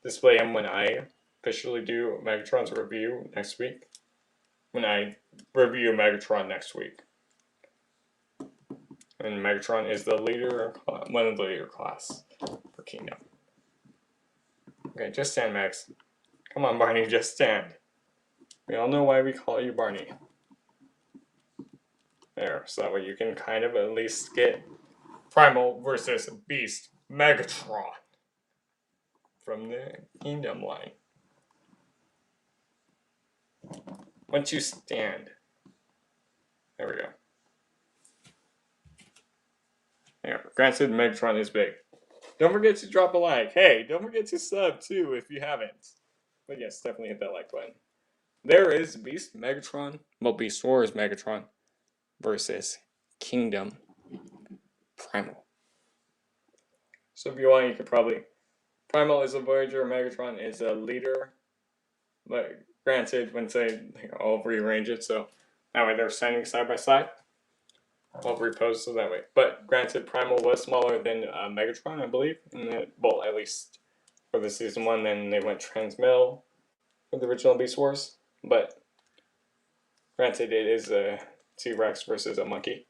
display him when I officially do Megatron's review next week. When I review Megatron next week. And Megatron is the leader, one of the leader class for Kingdom. Okay, just stand, Max. Come on, Barney, just stand. We all know why we call you Barney. There, so that way you can kind of at least get Primal versus Beast Megatron from the Kingdom line. Once you stand. There we go. There. Granted, Megatron is big. Don't forget to drop a like. Hey, don't forget to sub too if you haven't. But yes, definitely hit that like button. There is Beast Megatron. Well, Beast Wars Megatron. versus Kingdom Primal. So if you want, you could probably... Primal is a Voyager, Megatron is a leader. But granted, when say I'll rearrange it so that way they're standing side by side. I'll repose so that way. But granted, Primal was smaller than Megatron, I believe. Well, at least for the season 1. Then they went Transmetal for the original Beast Wars. But granted, it is a T-Rex versus a monkey.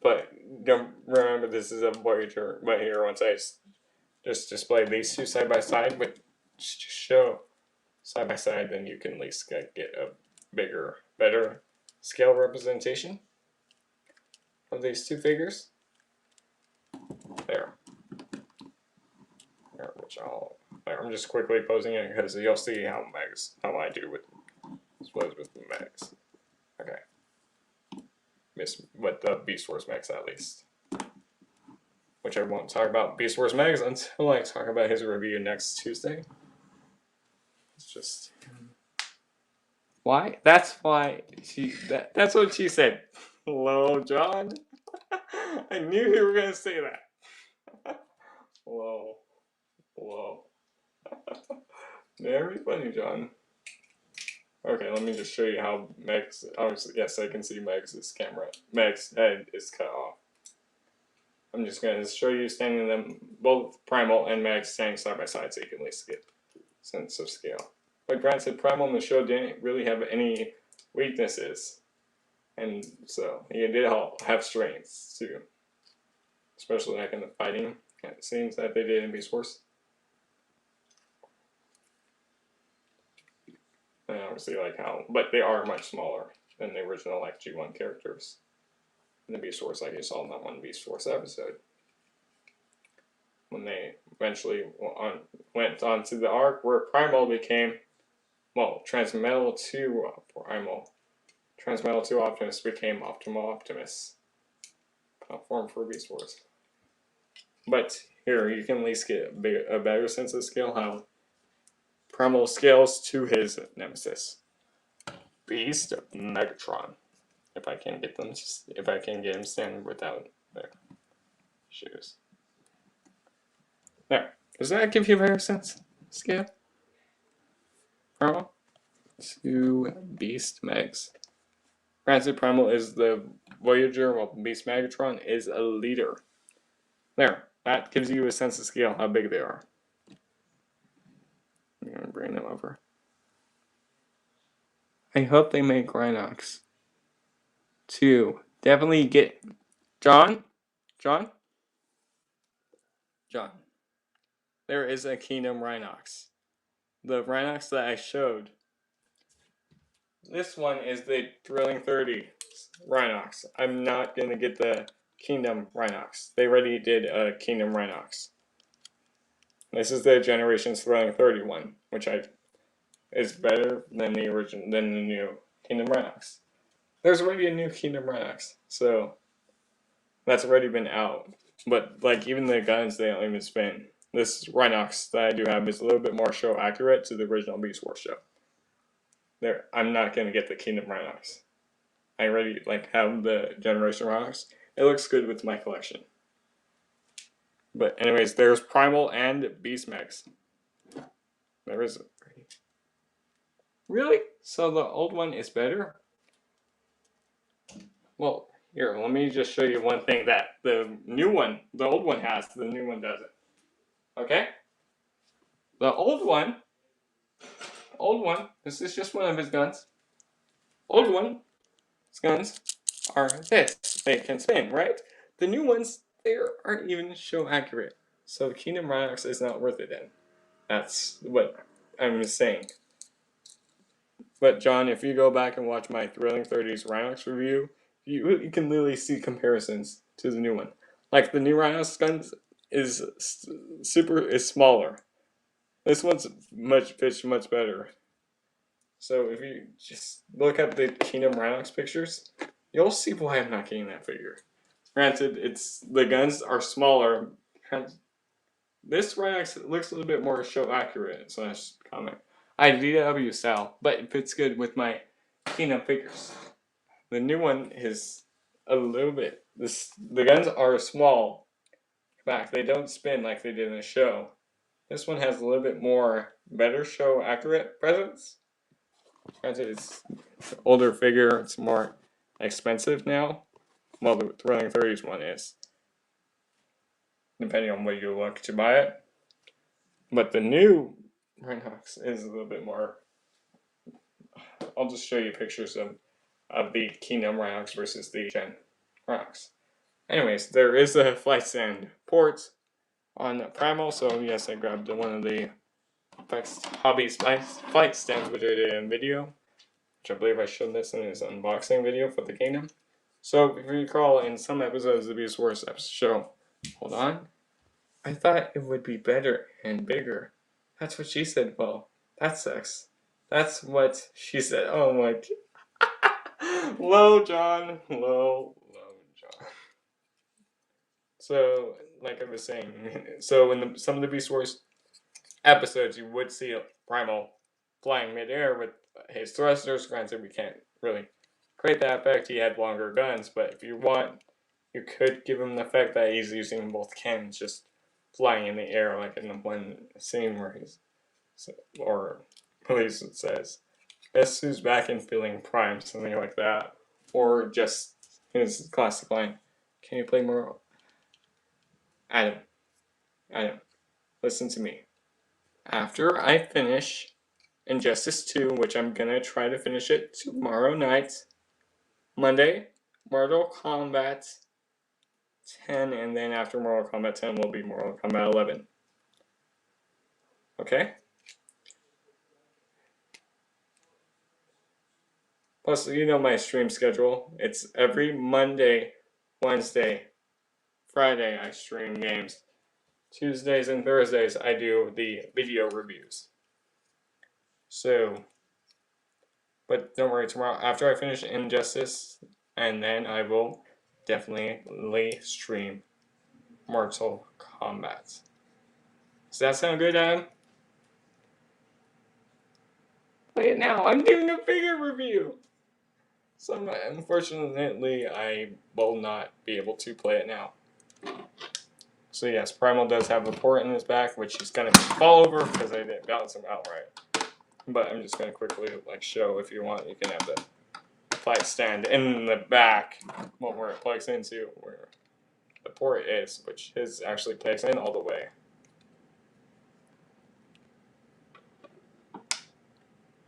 But don't remember, this is a Voyager. But here, once I just display these two side by side with show side by side, then you can at least get a bigger, better scale representation of these two figures. There. I'm just quickly posing it because you'll see how I do with displays with the megs. Okay. With the Beast Wars megs at least. Which I won't talk about Beast Wars megs until I talk about his review next Tuesday. It's just... Why? That's why that's what she said. Hello, John. I knew you were gonna say that. Hello. Very funny, John. Okay, let me just show you how Meg's... Obviously, yes, I can see Meg's camera. Meg's head is cut off. I'm just going to show you standing them, both Primal and Meg standing side by side so you can at least get a sense of scale. But granted, Primal in the show didn't really have any weaknesses. And so, he did have strengths too. Especially like in the fighting scenes that they did in Beast Wars. And obviously but they are much smaller than the original G1 characters in the Beast Wars, like you saw in that one Beast Wars episode. When they eventually went on to the arc where Primal became, well, Transmetal 2 Primal. Transmetal 2 Optimus became Optimal Optimus. Platform for Beast Wars. But here, you can at least get a better sense of scale how Primal scales to his nemesis, Beast Megatron. If I can get him standing without their shoes. There. Does that give you a better sense scale? Primal to Beast Megs. Granted, Primal is the Voyager, while Beast Megatron is a leader. There. That gives you a sense of scale how big they are. I'm gonna bring them over. I hope they make Rhinox. 2. Definitely get... John? There is a Kingdom Rhinox. The Rhinox that I showed. This one is the Thrilling 30 Rhinox. I'm not going to get the Kingdom Rhinox. They already did a Kingdom Rhinox. This is the Generations Thrilling 30 one, which is better than the new Kingdom Rhinox. There's already a new Kingdom Rhinox, so that's already been out. But even the guns, they don't even spin. This Rhinox that I do have is a little bit more show accurate to the original Beast Wars show. I'm not gonna get the Kingdom Rhinox. I already have the Generation Rhinox. It looks good with my collection. But anyways, there's Primal and Beast Megs. There is really? So the old one is better? Well, here, let me just show you one thing that the old one has, the new one doesn't. Okay? The old one, this is just one of his guns. Old one, his guns are this. They can spin, right? The new ones, they aren't even show accurate. So Kingdom Rhinox is not worth it then. That's what I'm saying. But John, if you go back and watch my Thrilling 30s Rhinox review, you can literally see comparisons to the new one. The new Rhinox guns is smaller. This one's pitched much better. So if you just look at the Kingdom Rhinox pictures, you'll see why I'm not getting that figure. Granted, the guns are smaller. This Rhinox looks a little bit more show accurate / comic. IDW style, but it fits good with my Kingdom figures. The new one is a little bit. The guns are small. Back, they don't spin like they did in the show. This one has a little bit more better show accurate presence. Granted, it's an older figure. It's more expensive now. Well, the Thrilling 30s one is, depending on where you look to buy it. But the new Rhinox is a little bit more. I'll just show you pictures of the Kingdom Rhinox versus the Gen Rhinox. Anyways, there is a flight stand port on Primal, so yes, I grabbed one of the hobby flight stands, which I did in video, which I believe I showed this in his unboxing video for the Kingdom. So, if you recall, in some episodes of the Beast Wars show, hold on, I thought it would be better and bigger. That's what she said. Well, that sucks. That's what she said. Oh my. Low, John. Low, John. So, like I was saying, so in some of the Beast Wars episodes, you would see a Primal flying midair with his thrusters. Granted, we can't really create that effect. He had longer guns, but if you want, you could give him the effect that he's using both cannons just flying in the air, like in the one scene where he's, or at least it says, "Best who's back and feeling prime," something like that, or just his classic line, "Can you play more?" Adam, listen to me. After I finish Injustice 2, which I'm gonna try to finish it tomorrow night, Monday, Mortal Kombat 10, and then after Mortal Kombat 10 will be Mortal Kombat 11. Okay? Plus, you know my stream schedule. It's every Monday, Wednesday, Friday I stream games. Tuesdays and Thursdays I do the video reviews. So, but don't worry, tomorrow after I finish Injustice, and then I will definitely stream Mortal Kombat. Does that sound good, Adam? Play it now. I'm doing a figure review. So unfortunately, I will not be able to play it now. So yes, Primal does have a port in his back, which he's gonna fall over because I didn't balance him outright. But I'm just gonna quickly show, if you want, you can have the flight stand in the back, where it plugs into, where the port is, which his actually plugs in all the way.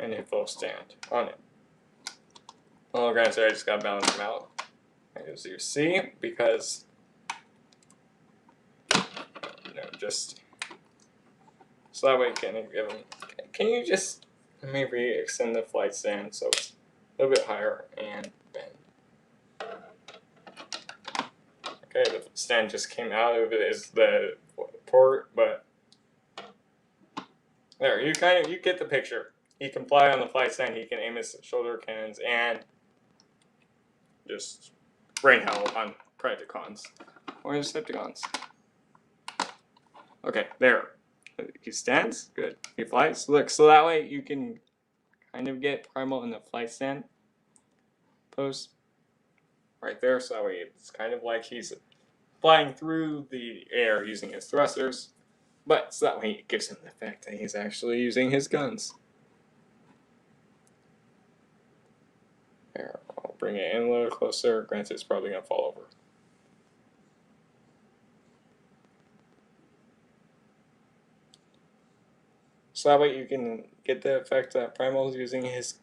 And it will stand on it. Well, granted, I just gotta balance him out, as you see, because just so that way you can give him. Can you just maybe extend the flight stand so it's a little bit higher and bend? Okay, the stand just came out of it is the port, but there, you get the picture. He can fly on the flight stand, he can aim his shoulder cannons, and just rain hell on Predacons. Or Decepticons. Okay, there. He stands, good. He flies. Look, so that way you can kind of get Primal in the flight stand pose right there, so that way it's kind of like he's flying through the air using his thrusters, but so that way it gives him the effect that he's actually using his guns. There, I'll bring it in a little closer. Granted, it's probably going to fall over. So that way you can get the effect that Primal is using his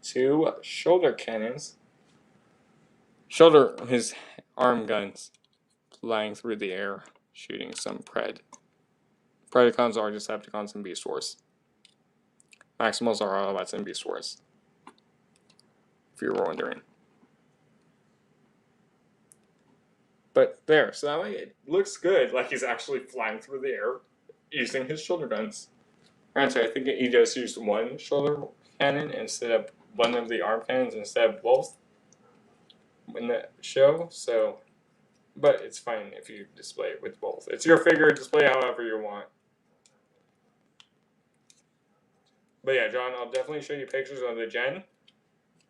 two shoulder cannons, his arm guns, flying through the air, shooting some Predacons are Decepticons in Beast Wars. Maximals are Autobots in Beast Wars, if you were wondering. But there, so that way it looks good, like he's actually flying through the air using his shoulder guns. Granted, I think he just used one shoulder cannon instead of one of the arm cannons instead of both in the show, so, but it's fine if you display it with both. It's your figure, display however you want. But yeah, John, I'll definitely show you pictures of the Gen,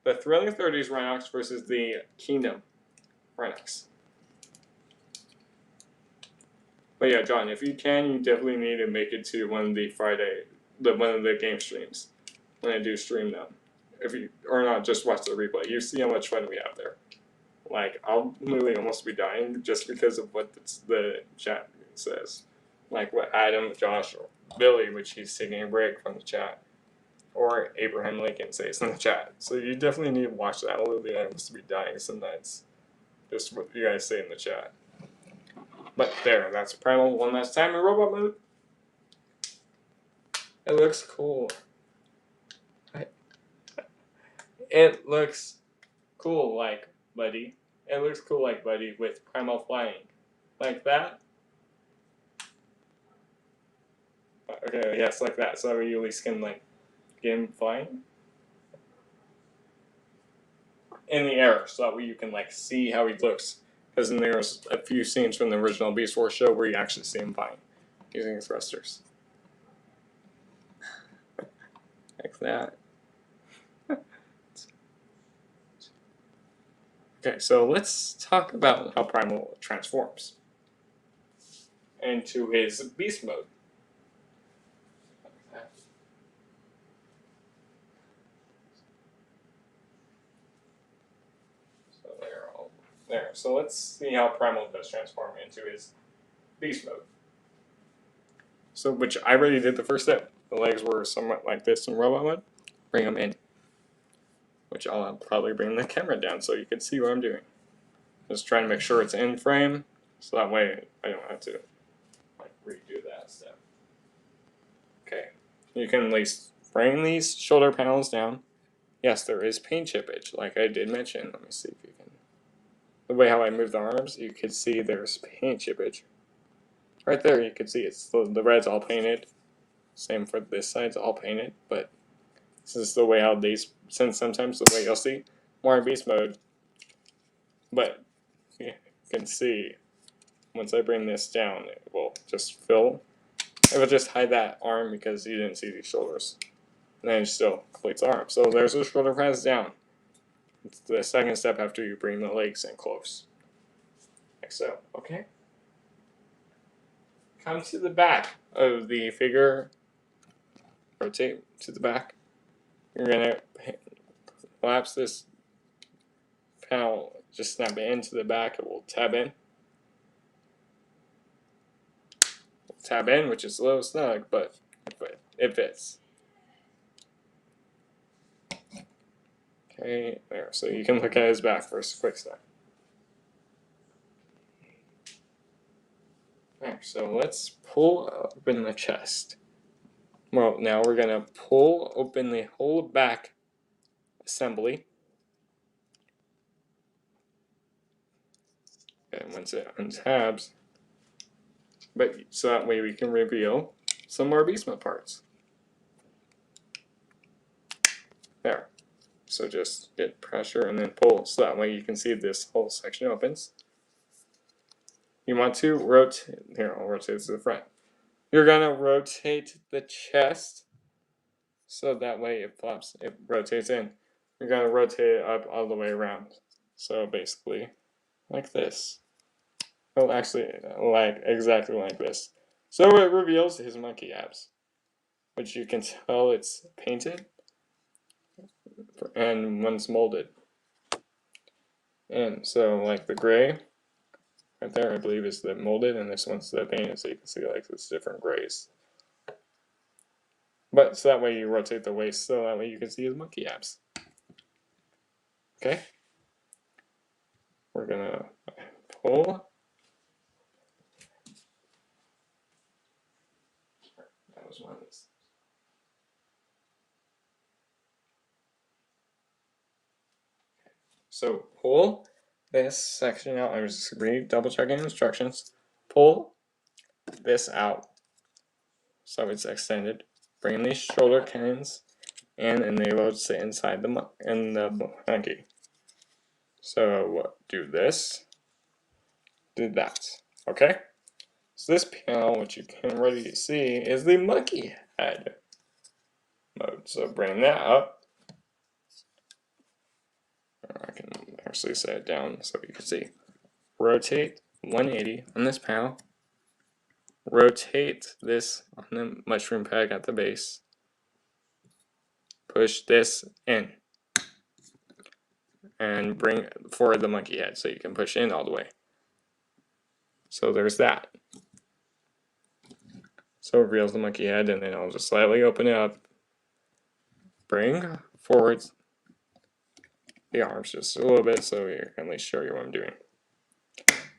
the Thrilling 30s Rhinox versus the Kingdom Rhinox. But yeah, John, if you can, you definitely need to make it to one of the one of the game streams when I do stream them. If you or not, just watch the replay. You see how much fun we have there. Like I'll literally almost be dying just because of what the chat says. Like what Adam, Josh, or Billy, which he's taking a break from the chat, or Abraham Lincoln says in the chat. So you definitely need to watch that. Literally, I must be dying sometimes. Just what you guys say in the chat. But there, that's Primal one last time in robot mode. It looks cool. It looks cool, like Buddy. It looks cool, like Buddy, with Primal flying. Like that. Okay, yes, like that. So you at least can, like, get him flying in the air. So that way you can, like, see how he looks. Because then there's a few scenes from the original Beast Wars show where you actually see him flying using his thrusters. Like that. Okay, so let's talk about how Primal transforms into his beast mode. So they're all there. So let's see how Primal does transform into his beast mode. So, which I already did the first step. The legs were somewhat like this in robot mode. Bring them in. Which I'll probably bring the camera down so you can see what I'm doing. Just trying to make sure it's in frame, so that way I don't have to like redo that step. Okay, you can at least bring these shoulder panels down. Yes, there is paint chippage, like I did mention. Let me see if you can. The way how I move the arms, you can see there's paint chippage. Right there, you can see it's the red's all painted. Same for this side's all painted, but this is the way how these, since sometimes the way you'll see more in beast mode. But you can see once I bring this down, it will just fill. It will just hide that arm because you didn't see these shoulders. And then it still completes the arm. So there's the shoulder pads down. It's the second step after you bring the legs in close. Like so. Okay. Come to the back of the figure. Rotate to the back. You're going to collapse this panel. Just snap it into the back. It will tab in. Tab in, which is a little snug, but it fits. Okay, there. So you can look at his back first, quick step. There, so let's pull open the chest. Well, now we're gonna pull open the whole back assembly. And once it untabs, but so that way we can reveal some more beast mode parts. There. So just get pressure and then pull, so that way you can see this whole section opens. You want to rotate, here I'll rotate to the front. You're gonna rotate the chest, so that way it flops, it rotates in. You're gonna rotate it up all the way around. So basically, like this. Oh, actually, like exactly like this. So it reveals his monkey abs, which you can tell it's painted and one's molded. And so, like the gray right there, I believe is the molded, and this one's the painted. So you can see like it's different grays. But so that way you rotate the waist, so that way you can see his monkey abs. Okay. We're gonna pull. That was one of these. So pull this section out. I'm just double checking instructions. Pull this out so it's extended. Bring these shoulder cannons in, and they will sit inside the monkey. So do this, do that. Okay. So this panel, which you can already see, is the monkey head. mode. So bring that up. I can actually set it down so you can see. Rotate 180 on this panel. Rotate this on the mushroom peg at the base. Push this in. And bring forward the monkey head so you can push in all the way. So there's that. So it reveals the monkey head, and then I'll just slightly open it up. Bring forward the arms just a little bit so I can at least show you what I'm doing.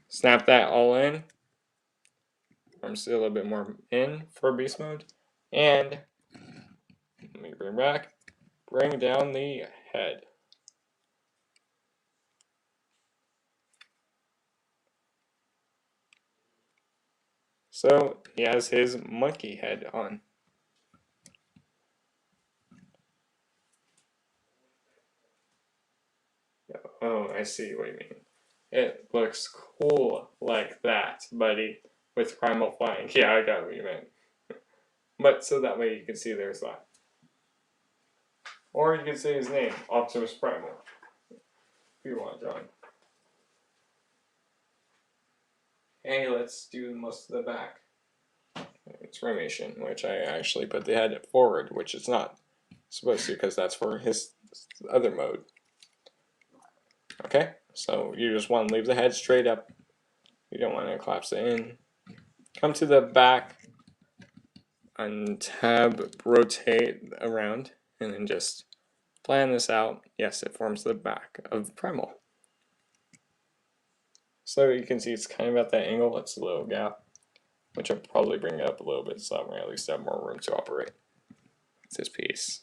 Snap that all in. Arms a little bit more in for beast mode. And let me bring back. Bring down the head. So he has his monkey head on. Oh, I see what you mean. It looks cool like that, buddy, with Primal flying. Yeah, I got what you meant. But so that way you can see there's that. Or you can say his name, OptimusPrimal, if you want, John. Hey, let's do most of the back. It's animation, which I actually put the head forward, which it's not supposed to because that's for his other mode. Okay, so you just want to leave the head straight up. You don't want to collapse it in. Come to the back, untab, rotate around, and then just plan this out. Yes, it forms the back of the Primal. So you can see it's kind of at that angle. It's a little gap, which I'll probably bring it up a little bit so that way at least have more room to operate. It's this piece.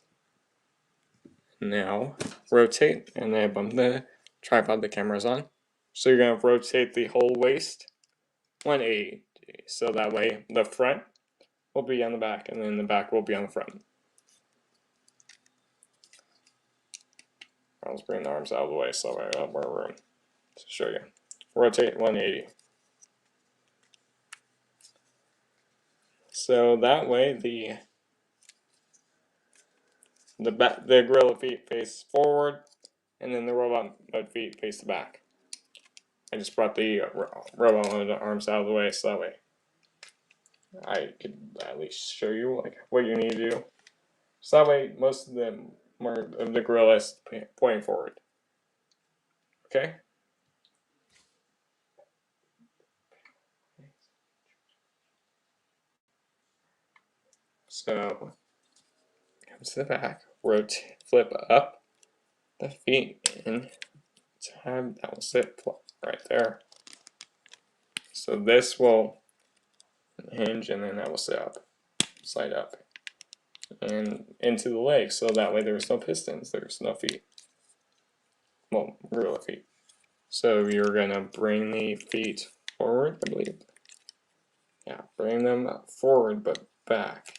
Now rotate, and then bump the tripod the camera's on. So you're going to rotate the whole waist 180, so that way the front will be on the back and then the back will be on the front. I'll just bring the arms out of the way so I have more room to show you. Rotate 180. So that way the gorilla feet face forward and then the robot mode feet face the back. I just brought the robot mode arms out of the way so that way I could at least show you like what you need to do. So that way most of the gorilla is pointing forward. Okay? So come to the back, rotate, flip up the feet in, tab, that will sit right there. So this will hinge and then that will sit up, slide up, and into the leg. So that way there's no pistons, there's no feet. Well, gorilla feet. So you're gonna bring the feet forward, I believe. Yeah, bring them forward but back.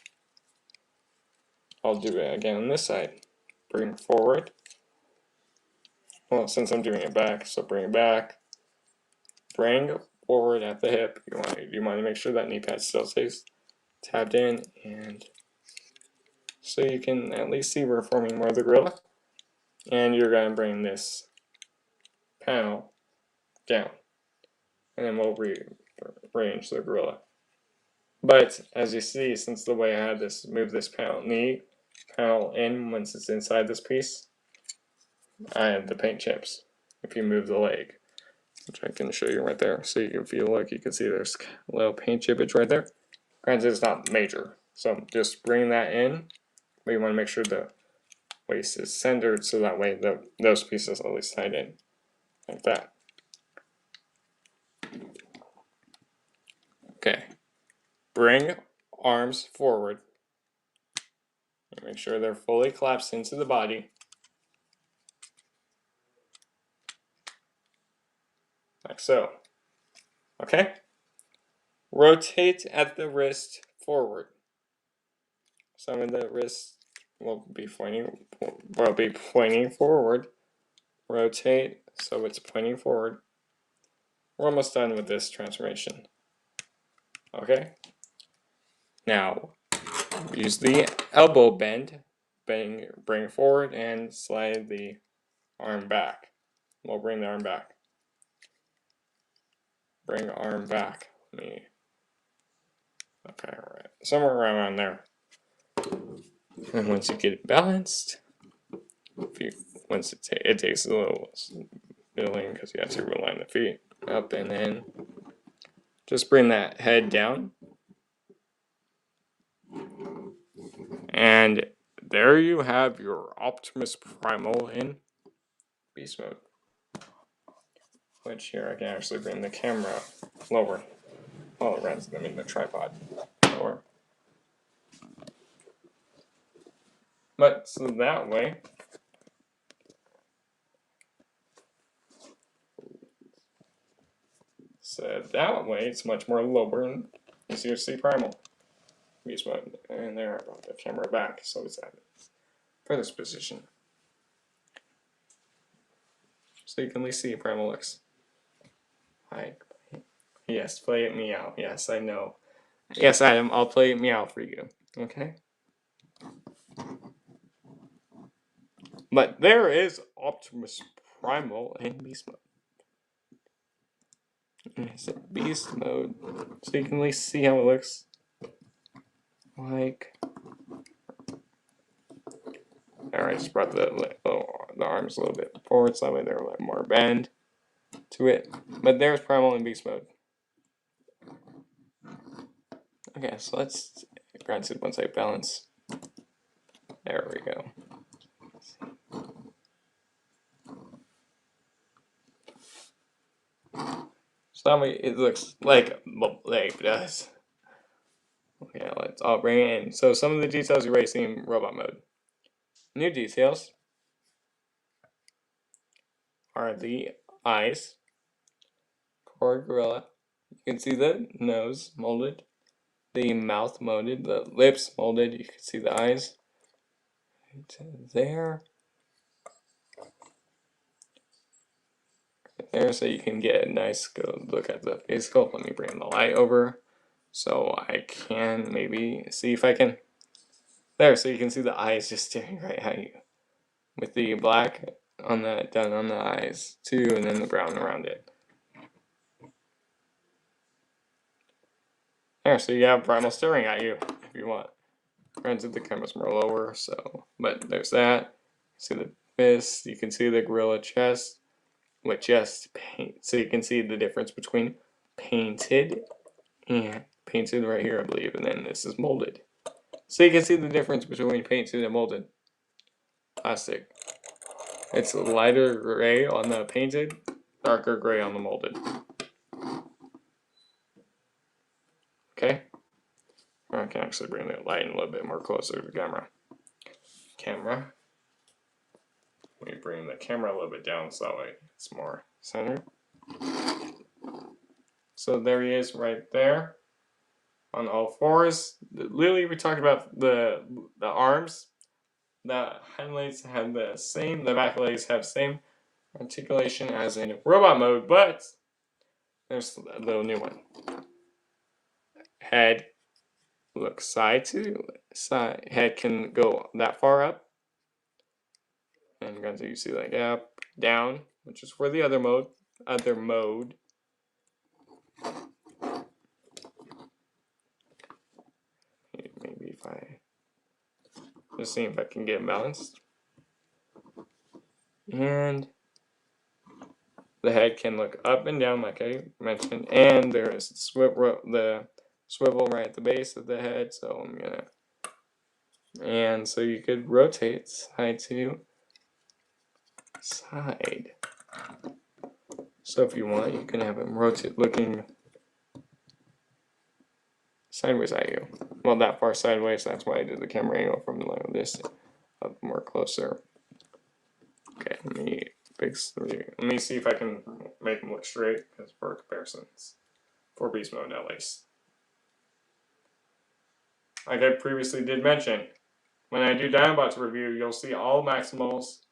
I'll do it again on this side. Bring forward. Well, since I'm doing it back, so bring it back. Bring forward at the hip. You want to make sure that knee pad still stays tabbed in, and so you can at least see we're forming more of the gorilla. And you're going to bring this panel down, and then we'll rearrange the gorilla. But as you see, since the way I had this, move this knee panel in once it's inside this piece, I have the paint chips. If you move the leg, which I can show you right there, so you can feel like you can see there's a little paint chippage right there. Granted, it's not major, so just bring that in, but you want to make sure the waist is centered so that way those pieces at least tied in, like that. Okay, bring arms forward, and make sure they're fully collapsed into the body, like so. Okay, rotate at the wrist forward. Some of the wrist will be pointing forward. Rotate so it's pointing forward. We're almost done with this transformation. Okay. Now use the elbow bend bring forward and slide the arm back. We'll bring the arm back. Bring arm back. Okay, alright. Somewhere around there. And once you get it balanced, once it takes a little fiddling because you have to align the feet up, and then just bring that head down. And there you have your Optimus Primal in beast mode. Which here I can actually bring the camera lower. All around, I mean the tripod lower. But so that way, it's much more lower and easier to see Primal beast mode. And there I brought the camera back, so it's at for this position. So you can at least see Primal looks. Yes, play it meow. Yes, I know. Yes, Adam, I'll play it meow for you. Okay? But there is Optimus Primal in beast mode. It's beast mode, so you can at least see how it looks. Like, alright, just brought the arms a little bit forward, so that way there's a little more bend to it. But there's Primal in beast mode. Okay, so let's granted once I balance. There we go. So that way it looks like it does. Okay, I'll bring it in. So some of the details you already see in robot mode. New details are the eyes. Core gorilla. You can see the nose molded, the mouth molded, the lips molded. You can see the eyes. Right there. There, so you can get a nice good look at the face sculpt. Let me bring the light over so I can maybe see if I can. There, so you can see the eyes just staring right at you. With the black on done on the eyes too, and then the brown around it. There, so you have Primal staring at you if you want. Granted, the camera's more lower, so but there's that. See the fist. You can see the gorilla chest with just paint, so you can see the difference between painted and painted right here, I believe, and then this is molded. So you can see the difference between painted and molded plastic. It's lighter gray on the painted, darker gray on the molded. Okay? I can actually bring the light in a little bit more closer to the camera. Let me bring the camera a little bit down so that way it's more centered. So there he is right there on all fours. Lily, we talked about the arms. The hind legs have the same, the back legs have same articulation as in robot mode, but there's a little new one. Head looks side to side. Head can go that far up. And guys, you see like up, down, which is for the other mode. Maybe if I just see if I can get it balanced. And the head can look up and down, like I mentioned, and there is the swivel right at the base of the head. So I'm gonna, and so you could rotate side to side. So if you want, you can have him rotate, looking sideways at you. Well, that far sideways. That's why I did the camera angle from like this up more closer. Okay, let me see if I can make them look straight, because for comparisons, for beast mode at least. Like I previously did mention, when I do Dinobots review, you'll see all Maximals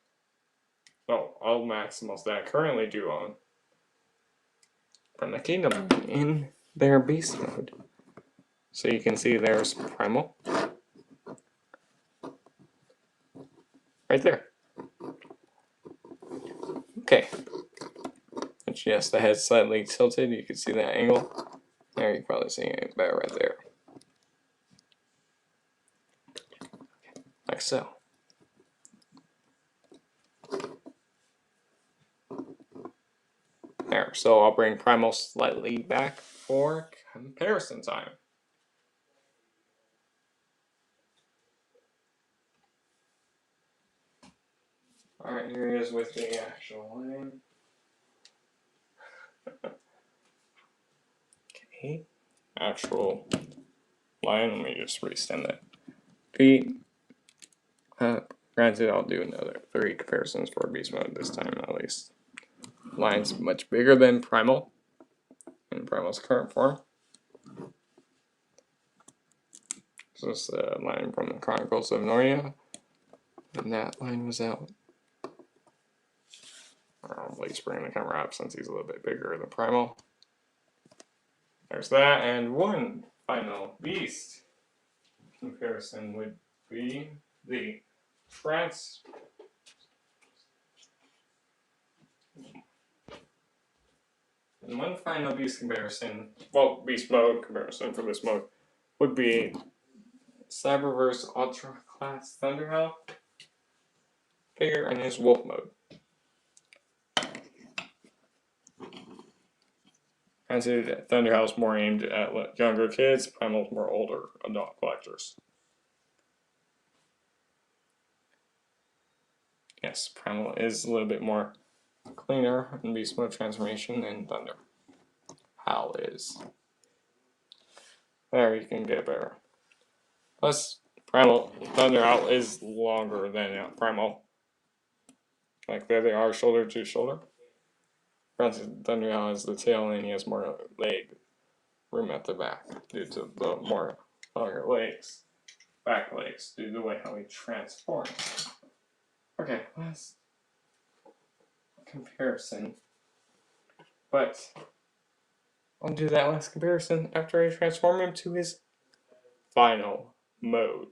that I currently do own from the Kingdom in their beast mode. So you can see there's Primal. right there. Okay. But yes, the head's slightly tilted. You can see that angle. There, you can probably see it better right there. Like so. There, so I'll bring Primal slightly back for comparison time. Alright, here he is with the actual line. Okay, actual line. Let me just resend that. Granted, I'll do another 3 comparisons for beast mode this time at least. Line's much bigger than Primal in Primal's current form. This is a line from the Chronicles of Narnia, and that line was out. I'll at least bring the camera up since he's a little bit bigger than Primal. There's that, and one final beast comparison would be the And one final beast comparison, well, beast mode comparison for this mode, would be Cyberverse Ultra Class Thunderhawk figure in his wolf mode. Granted, Thunderhawk's more aimed at younger kids, Primal's more older adult collectors. Yes, Primal is a little bit more cleaner in beast mode transformation than Thunder. Howl is. There, you can get better. Plus, Primal Thunder Howl is longer than Primal. Like there they are shoulder to shoulder. Granted, Thunder Howl has the tail and he has more leg room at the back due to the more longer legs. Back legs due to the way how he transforms. Okay, last comparison. But I'll do that last comparison after I transform him to his final mode.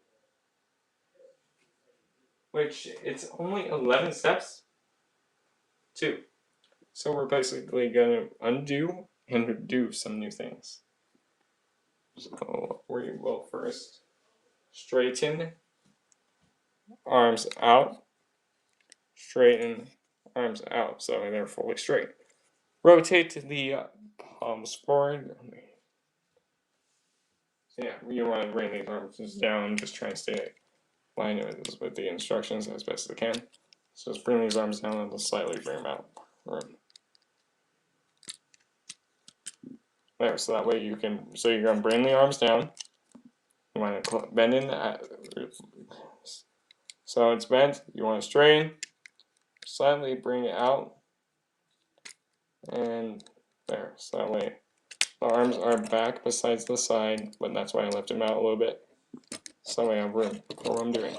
Which it's only 11 steps. 2. So we're basically going to undo and do some new things. So we will first straighten arms out, straighten arms out so they're fully straight. Rotate the palms forward. Yeah, you want to bring these arms down, just try and stay line with the instructions as best as I can. So just bring these arms down and just slightly bring them out. There, so that way you can, so you're going to bring the arms down. You want to bend in, so it's bent, you want to straighten, slightly bring it out, and there, so that way the arms are back besides the side, but that's why I left them out a little bit, so that way I have room for what I'm doing.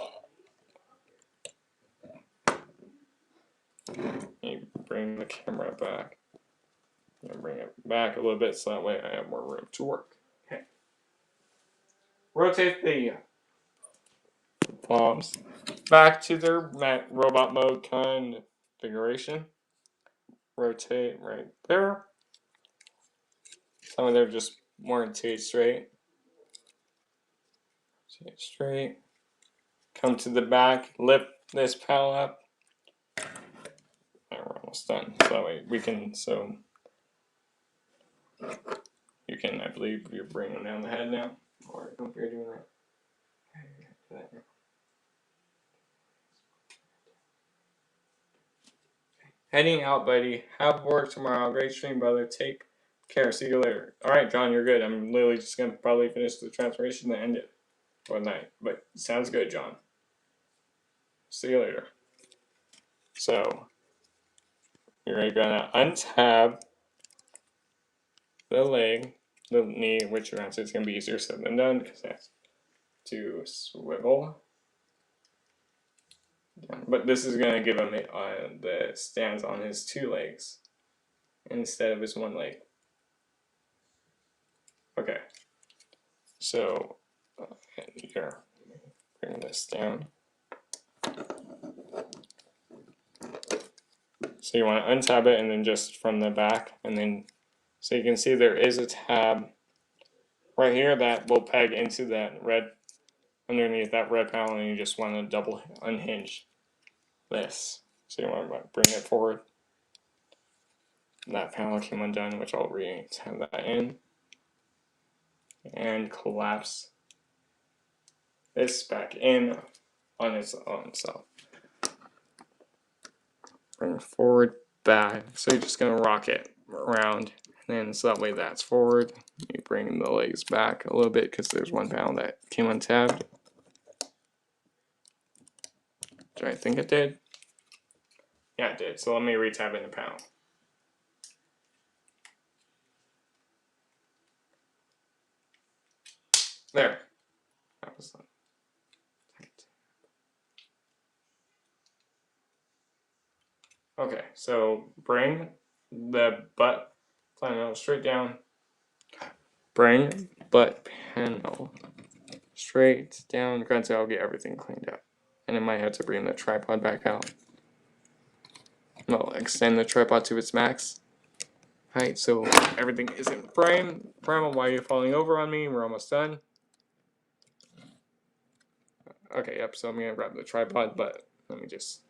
You bring the camera back, and bring it back a little bit, so that way I have more room to work. Okay. Rotate the palms back to their robot mode configuration. Rotate right there. Some of them just more rotate straight. Rotate straight. Come to the back, lift this panel up. And we're almost done. So that way we can, so you can, I believe you're bringing down the head now. Or I hope you're doing that. Heading out, buddy. Have work tomorrow. Great stream, brother. Take care. See you later. Alright, John, you're good. I'm literally just going to probably finish the transformation and end it for the night. But sounds good, John. See you later. So, you're going to untab the leg, the knee, which is going to be easier said than done because it has to swivel. But this is going to give him the stance on his 2 legs instead of his 1 leg. Okay. So, here, bring this down. So you want to untab it and then just from the back, and then so you can see there is a tab right here that will peg into that red, underneath that red panel, and you just want to double unhinge this. So you want to bring it forward. That panel came undone, which I'll re-tab that in. And collapse this back in on its own. So bring forward, back. So you're just gonna rock it around, and then so that way that's forward. You bring the legs back a little bit because there's one panel that came untabbed. Do I think it did? Yeah, it did. So let me retab in the panel. There. That was tight. Okay, so bring the butt panel straight down. Bring butt panel straight down. Granted, I'll get everything cleaned up. And I might have to bring the tripod back out. Well, extend the tripod to its max height so everything isn't prime. Primal, why are you falling over on me? We're almost done. Okay, yep, so I'm gonna grab the tripod, but let me just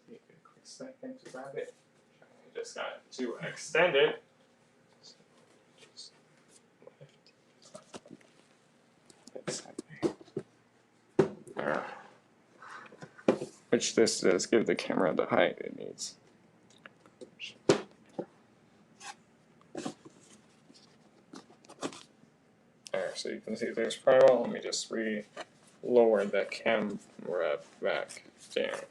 take a quick second to grab it. I just got to extend it. Which this does give the camera the height it needs. There, so you can see there's Primal. Let me just lower the camera back down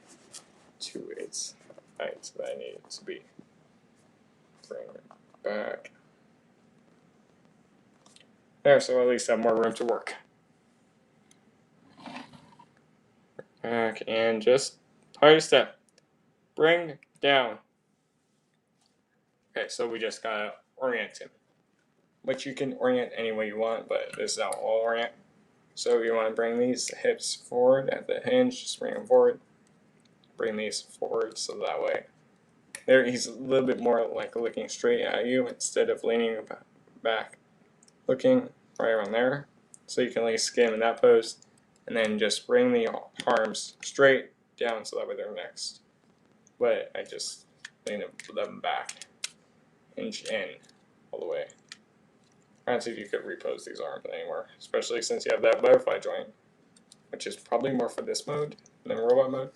to its height that I need it to be. Bring it back. There, so at least I have more room to work. Back and just party step. Bring down. Okay, so we just gotta orient him. Which you can orient any way you want, but this is how I'll orient. So you want to bring these hips forward at the hinge, just bring them forward. Bring these forward so that way there he's a little bit more like looking straight at you instead of leaning back, looking right around there. So you can at least get him in that pose, and then just bring the arms straight down so that way they're next. But I just lean them back, hinge in all the way. I don't see if you could repose these arms anywhere, especially since you have that butterfly joint, which is probably more for this mode than robot mode.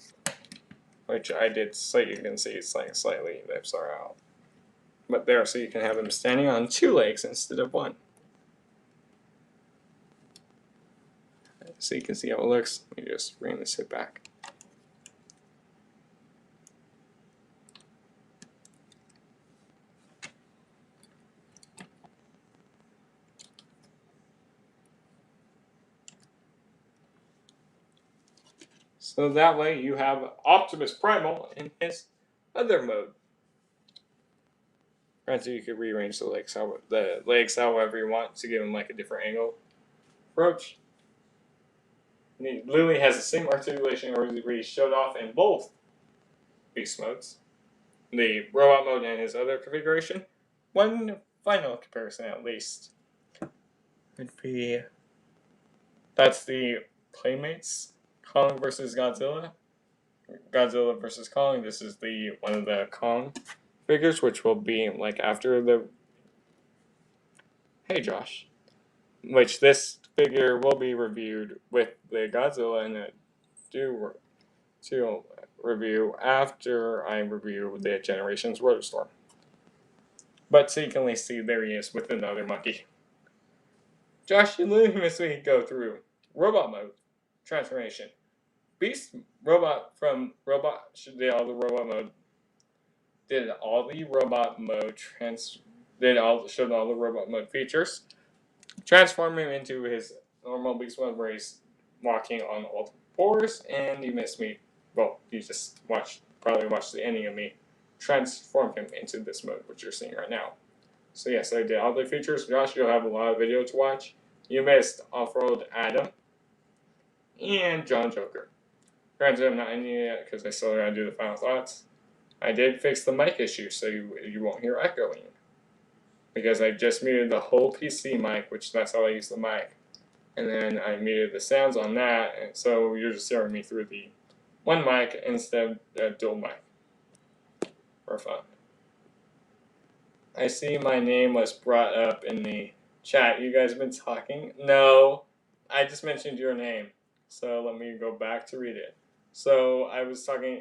Which I did, so you can see it's like slightly the hips are out. But there, so you can have him standing on 2 legs instead of 1. So you can see how it looks. Let me just bring this hip back. So that way you have OptimusPrimal in his other mode. Granted, you could rearrange the legs however you want to give him like a different angle approach. Lily has the same articulation where he showed off in both beast modes. The robot mode and his other configuration. One final comparison at least would be that's the Playmates Kong versus Godzilla. Godzilla versus Kong. This is the one of the Kong figures, which will be like after the. Hey Josh, which this figure will be reviewed with the Godzilla in a due to review after I review the Generations Roadstorm. But so you can at least see there he is with another monkey. Josh, you literally missed me go through robot mode transformation. Beast robot from robot did all the robot mode showed all the robot mode features. Transform him into his normal beast mode where he's walking on all fours, and you missed me. Well, you just probably watched the ending of me transform him into this mode, which you're seeing right now. So yes, I did all the features. Josh, you'll have a lot of video to watch. You missed Off-Road Adam and John Joker. Granted, I'm not ending it yet because I still gotta do the final thoughts. I did fix the mic issue, so you won't hear echoing. Because I just muted the whole PC mic, which that's how I use the mic. And then I muted the sounds on that, and so you're just hearing me through the one mic instead of dual mic. For fun. I see my name was brought up in the chat. You guys have been talking? No, I just mentioned your name. So let me go back to read it. So I was telling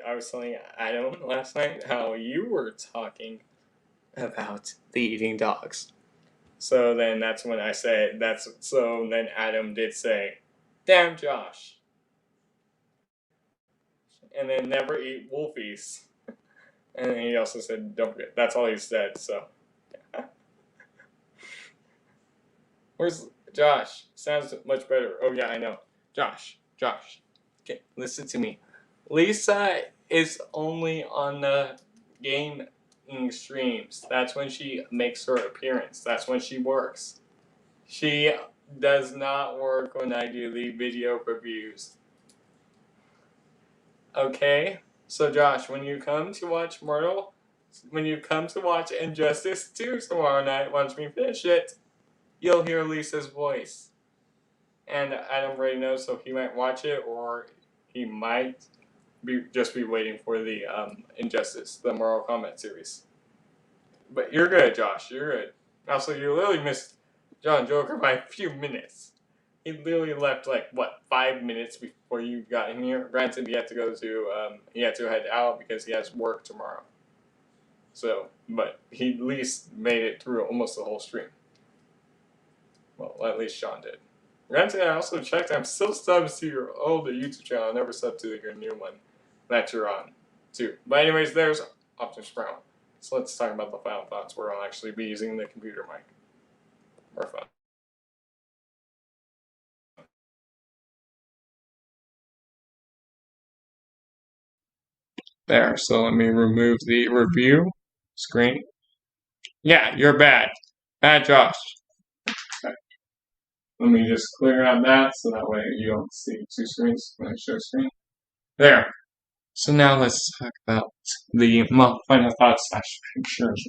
Adam last night how you were talking about the eating dogs. So then that's when I say so then Adam did say, "Damn Josh." And then never eat wolfies. And then he also said, "Don't forget." That's all he said. So, where's Josh? Sounds much better. Oh yeah, I know. Josh. Okay, listen to me. Lisa is only on the gaming streams. That's when she makes her appearance. That's when she works. She does not work when I do the video reviews. Okay? So Josh, when you come to watch Injustice 2 tomorrow night, watch me finish it, you'll hear Lisa's voice. And Adam already knows, so he might watch it, or he might just be waiting for the Injustice, the Mortal Kombat series. But you're good, Josh. You're good. Also, you literally missed John Joker by a few minutes. He literally left 5 minutes before you got in here. Granted, he had to head out because he has work tomorrow. So, but he at least made it through almost the whole stream. Well, at least Sean did. Granted, I also checked. I'm still subbed to your older YouTube channel. I never subbed to your new one that you're on, too. But anyways, there's OptimusPrimal. So let's talk about the final thoughts where I'll actually be using the computer mic. More fun. There, so let me remove the review screen. Yeah, you're bad. Bad Josh. Okay. Let me just clear out that so that way you don't see two screens when I share screen. There. So now let's talk about the final thoughts / pictures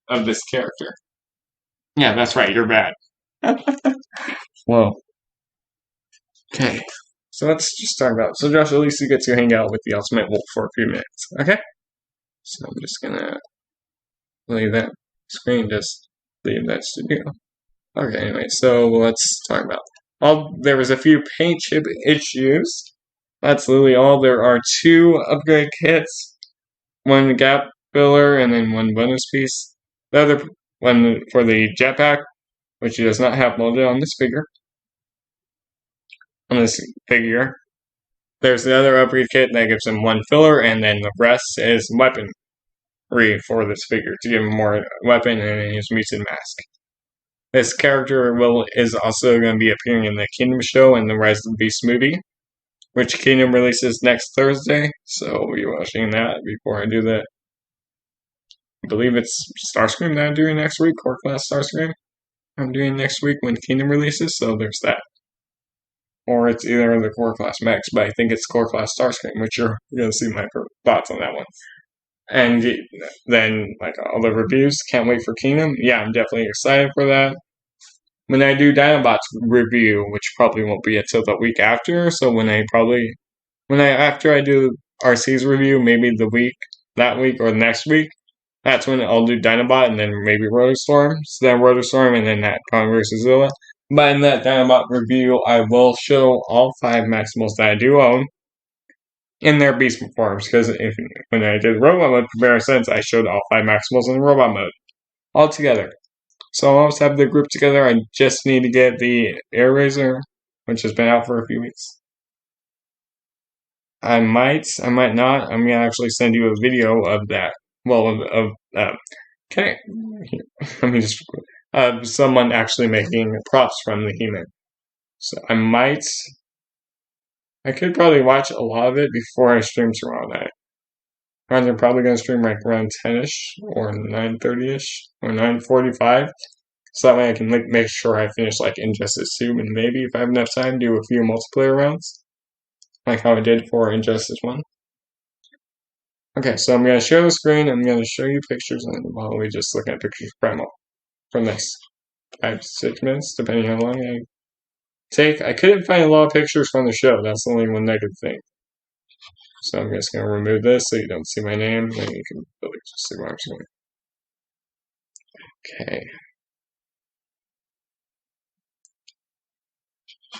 of this character. Yeah, that's right, you're bad. Whoa. Okay. So let's just talk about so Josh, at least you get to hang out with the Ultimate Wolf for a few minutes. Okay? So I'm just gonna leave that screen, just leave that studio. Okay, anyway, so let's talk about there was a few paint chip issues. That's literally all. There are 2 upgrade kits, 1 gap filler, and then 1 bonus piece. The other one for the jetpack, which does not have molded on this figure. There's the other upgrade kit that gives him 1 filler, and then the rest is weaponry for this figure to give him more weapon and his mutant mask. This character is also going to be appearing in the Kingdom show and the Rise of the Beast movie, which Kingdom releases next Thursday, so we'll be watching that before I do that. I believe it's Starscream that I'm doing next week, Core Class Starscream I'm doing next week when Kingdom releases, so there's that. Or it's either the Core Class Max, but I think it's Core Class Starscream, which you're going to see my thoughts on that one. And then, all the reviews, can't wait for Kingdom. Yeah, I'm definitely excited for that. When I do Dinobot's review, which probably won't be until the week after, so after I do RC's review, maybe that week or next week, that's when I'll do Dinobot and then maybe Rotostorm. So then Rotostorm and then that Kong vs. Zilla. But in that Dinobot review, I will show all 5 Maximals that I do own in their beast forms. Because when I did Robot Mode comparisons, I showed all 5 Maximals in Robot Mode all together. So I'll almost have the group together. I just need to get the Air Razor, which has been out for a few weeks. I might not. I'm gonna actually send you a video of that. Well, okay. Let me just someone actually making props from the He-Man. So I could probably watch a lot of it before I stream tomorrow night. I'm probably gonna stream around 10ish or 9:30ish or 9:45. So that way I can make sure I finish Injustice 2 and maybe if I have enough time do a few multiplayer rounds. Like how I did for Injustice 1. Okay, so I'm going to share the screen. I'm going to show you pictures, and while we just look at pictures of Primal for the next 5 to 6 minutes, depending how long I take. I couldn't find a lot of pictures from the show. That's only one negative thing. So I'm just going to remove this so you don't see my name, and you can really just see what I'm doing. Okay.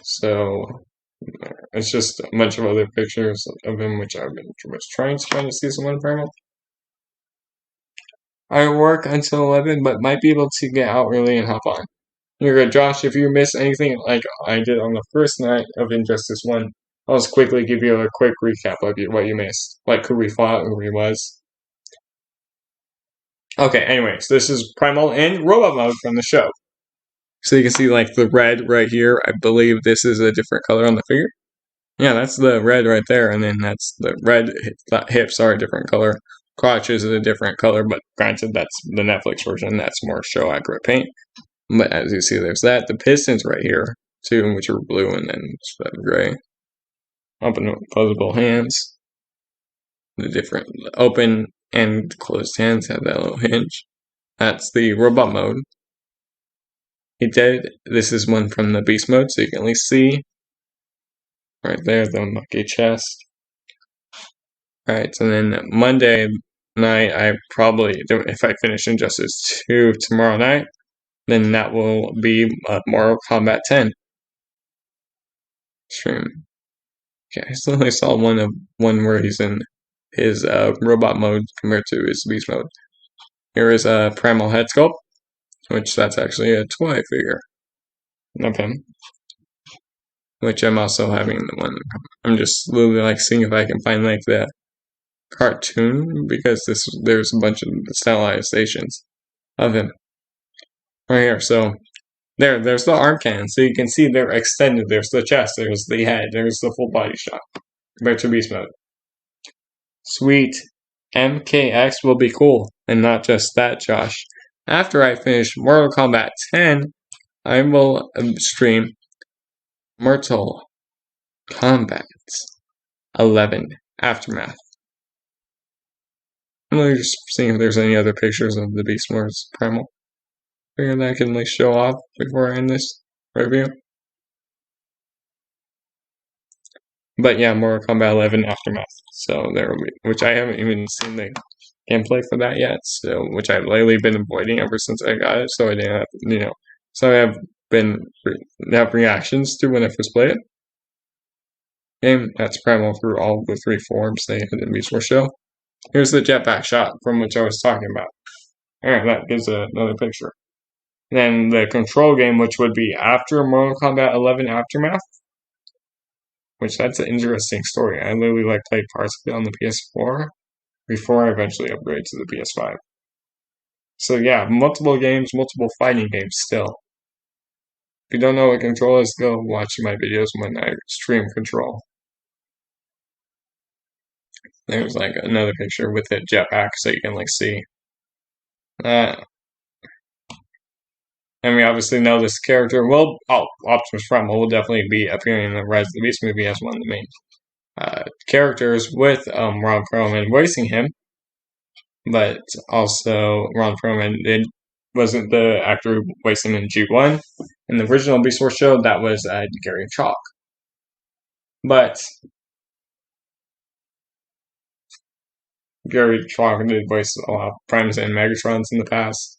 So it's just a bunch of other pictures of him, which I've been trying to find a season 1 Primal. I work until 11, but might be able to get out early and hop on. You're good, Josh. If you miss anything like I did on the first night of Injustice 1, I'll just quickly give you a quick recap of what you missed. Like who we fought, who he was. Okay, anyways, this is Primal in Robot Mode from the show. So you can see like the red right here. I believe this is a different color on the figure. Yeah, that's the red right there, and then that's the red hips are a different color. Crotches is a different color, but granted, that's the Netflix version. That's more show accurate paint. But as you see, there's that. The pistons right here, too, which are blue and then gray. Open closable hands. The different open and closed hands have that little hinge. That's the robot mode. He did. This is one from the beast mode, so you can at least see right there the monkey chest. Alright, so then Monday night, I probably, if I finish Injustice 2 tomorrow night, then that will be Mortal Kombat 10 stream. Okay, I still only saw one where he's in his robot mode compared to his beast mode. Here is a Primal head sculpt, which that's actually a toy figure of him. Which I'm also having the one. I'm just literally like seeing if I can find like the cartoon because there's a bunch of stylizations of him right here. So there's the arm cannon. So you can see they're extended. There's the chest. There's the head. There's the full body shot compared to beast mode. Sweet. MKX will be cool, and not just that, Josh. After I finish Mortal Kombat 10, I will stream Mortal Kombat 11 Aftermath. I'm really just seeing if there's any other pictures of the Beast Wars Primal figure that I can like show off before I end this review. But yeah, Mortal Kombat 11 Aftermath. So there will be, which I haven't even seen the gameplay for that yet. So which I've lately been avoiding ever since I got it. So I didn't have, so I have been have reactions to when I first play it. Game that's Primal through all the 3 forms they had in the Beast Wars show. Here's the jetpack shot from which I was talking about. Alright, that gives another picture. Then the control game, which would be after Mortal Kombat 11 Aftermath, which that's an interesting story. I literally like played parts of it on the PS4 before I eventually upgraded to the PS5. So yeah, multiple games, multiple fighting games still. If you don't know what Control is, go watch my videos when I stream Control. There's like another picture with a jetpack so you can like see. And we obviously know this character. Well, Optimus Primal will definitely be appearing in the Rise of the Beast movie as one of the main characters, with Ron Perlman voicing him. But also, Ron Perlman wasn't the actor who voiced him in G1. In the original Beast Wars show, that was Gary Chalk. But Gary Chalk did voice a lot of Primes and Megatrons in the past.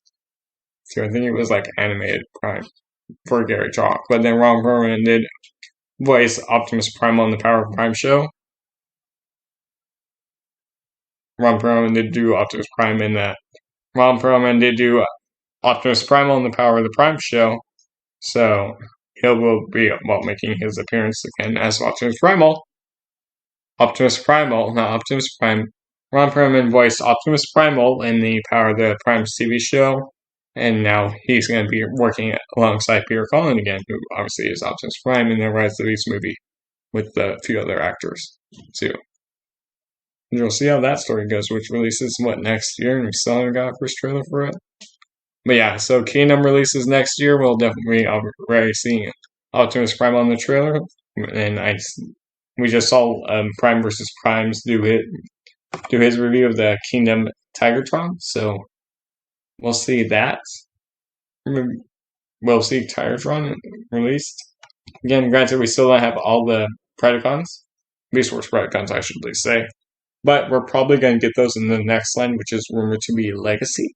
So I think it was like animated Prime for Gary Chalk. But then Ron Perlman did voice Optimus Primal in the Power of Prime show. Ron Perlman did do Optimus Prime in that. Ron Perlman did do Optimus Primal in the Power of the Prime show. So he will be making his appearance again as Optimus Primal. Optimus Primal, not Optimus Prime. Ron Perlman voiced Optimus Primal in the Power of the Prime TV show, and now he's going to be working alongside Peter Cullen again, who obviously is Optimus Prime in the Rise of the Beast movie, with a few other actors too. And you'll see how that story goes, which releases next year, and we still haven't got a first trailer for it. But yeah, so Kingdom releases next year. We'll definitely already seeing Optimus Prime on the trailer, and we just saw Prime versus Primes do it do his review of the Kingdom Tigertron. So we'll see that. We'll see Tigertron released. Again, granted, we still don't have all the Predacons. Beast Wars Predacons, I should at least say. But we're probably going to get those in the next line, which is rumored to be Legacy.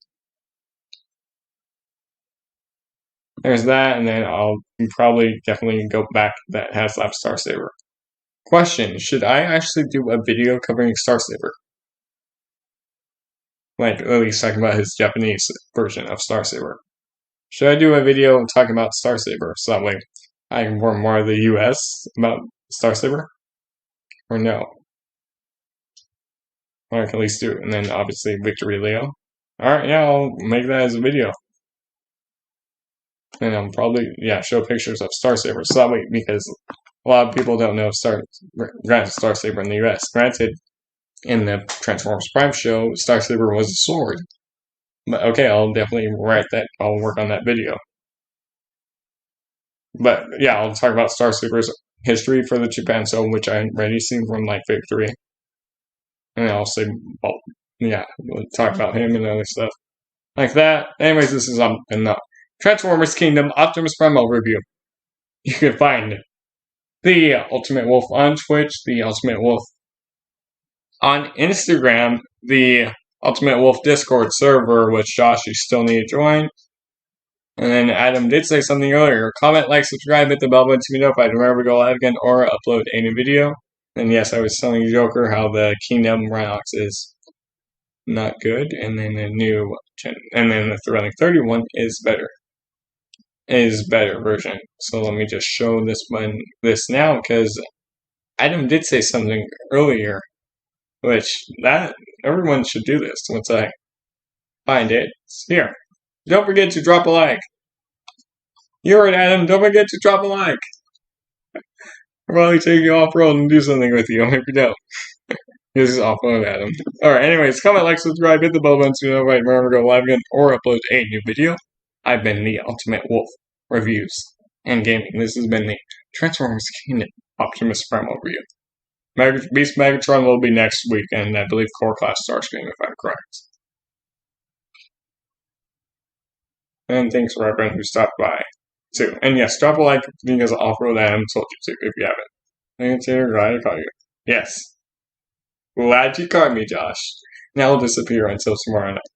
There's that, and then I'll probably definitely go back that has Lab Star Saber. Question: should I actually do a video covering Star Saber? Like, at least talking about his Japanese version of Star Saber. Should I do a video talking about Star Saber so that way I can inform more of the US about Star Saber? Or no? Or I can at least do it, and then obviously Victory Leo. Alright, yeah, I'll make that as a video. And I'll probably, show pictures of Star Saber so that way, because a lot of people don't know Star Saber in the US. Granted, in the Transformers Prime show, Star Saber was a sword. But okay, I'll definitely write that. I'll work on that video. But yeah, I'll talk about Star Saber's history for the Japan show, which I already seen from like Victory. And I'll say, we'll talk about him and other stuff like that. Anyways, this is in the Transformers Kingdom Optimus Primal review. You can find the Ultimate Wolf on Twitch, the Ultimate Wolf on Instagram, the Ultimate Wolf Discord server, which Josh, you still need to join. And then Adam did say something earlier. Comment, like, subscribe, hit the bell button to be notified whenever we go live again or upload a new video. And yes, I was telling Joker how the Kingdom Rhinox is not good, and then the Thrilling 31 is better. Is better version. So let me just show this now, because Adam did say something earlier, which that everyone should do this once I find it. It's here. Don't forget to drop a like. You heard Adam, don't forget to drop a like. I'll probably take you off-road and do something with you. I hope you don't. This is off-road, Adam. Alright, anyways, comment, like, subscribe, hit the bell button so you know whenever we go live again or upload a new video. I've been the Ultimate Wolf Reviews and Gaming. This has been the Transformers Kingdom Optimus Primal review. Beast Megatron will be next week, and I believe Core Class Starscream, if I'm correct. And thanks for everyone who stopped by, too. And yes, drop a like because off-road Adam told you to, if you haven't. And you're glad I caught you. Yes. Glad you caught me, Josh. Now I'll disappear until tomorrow night.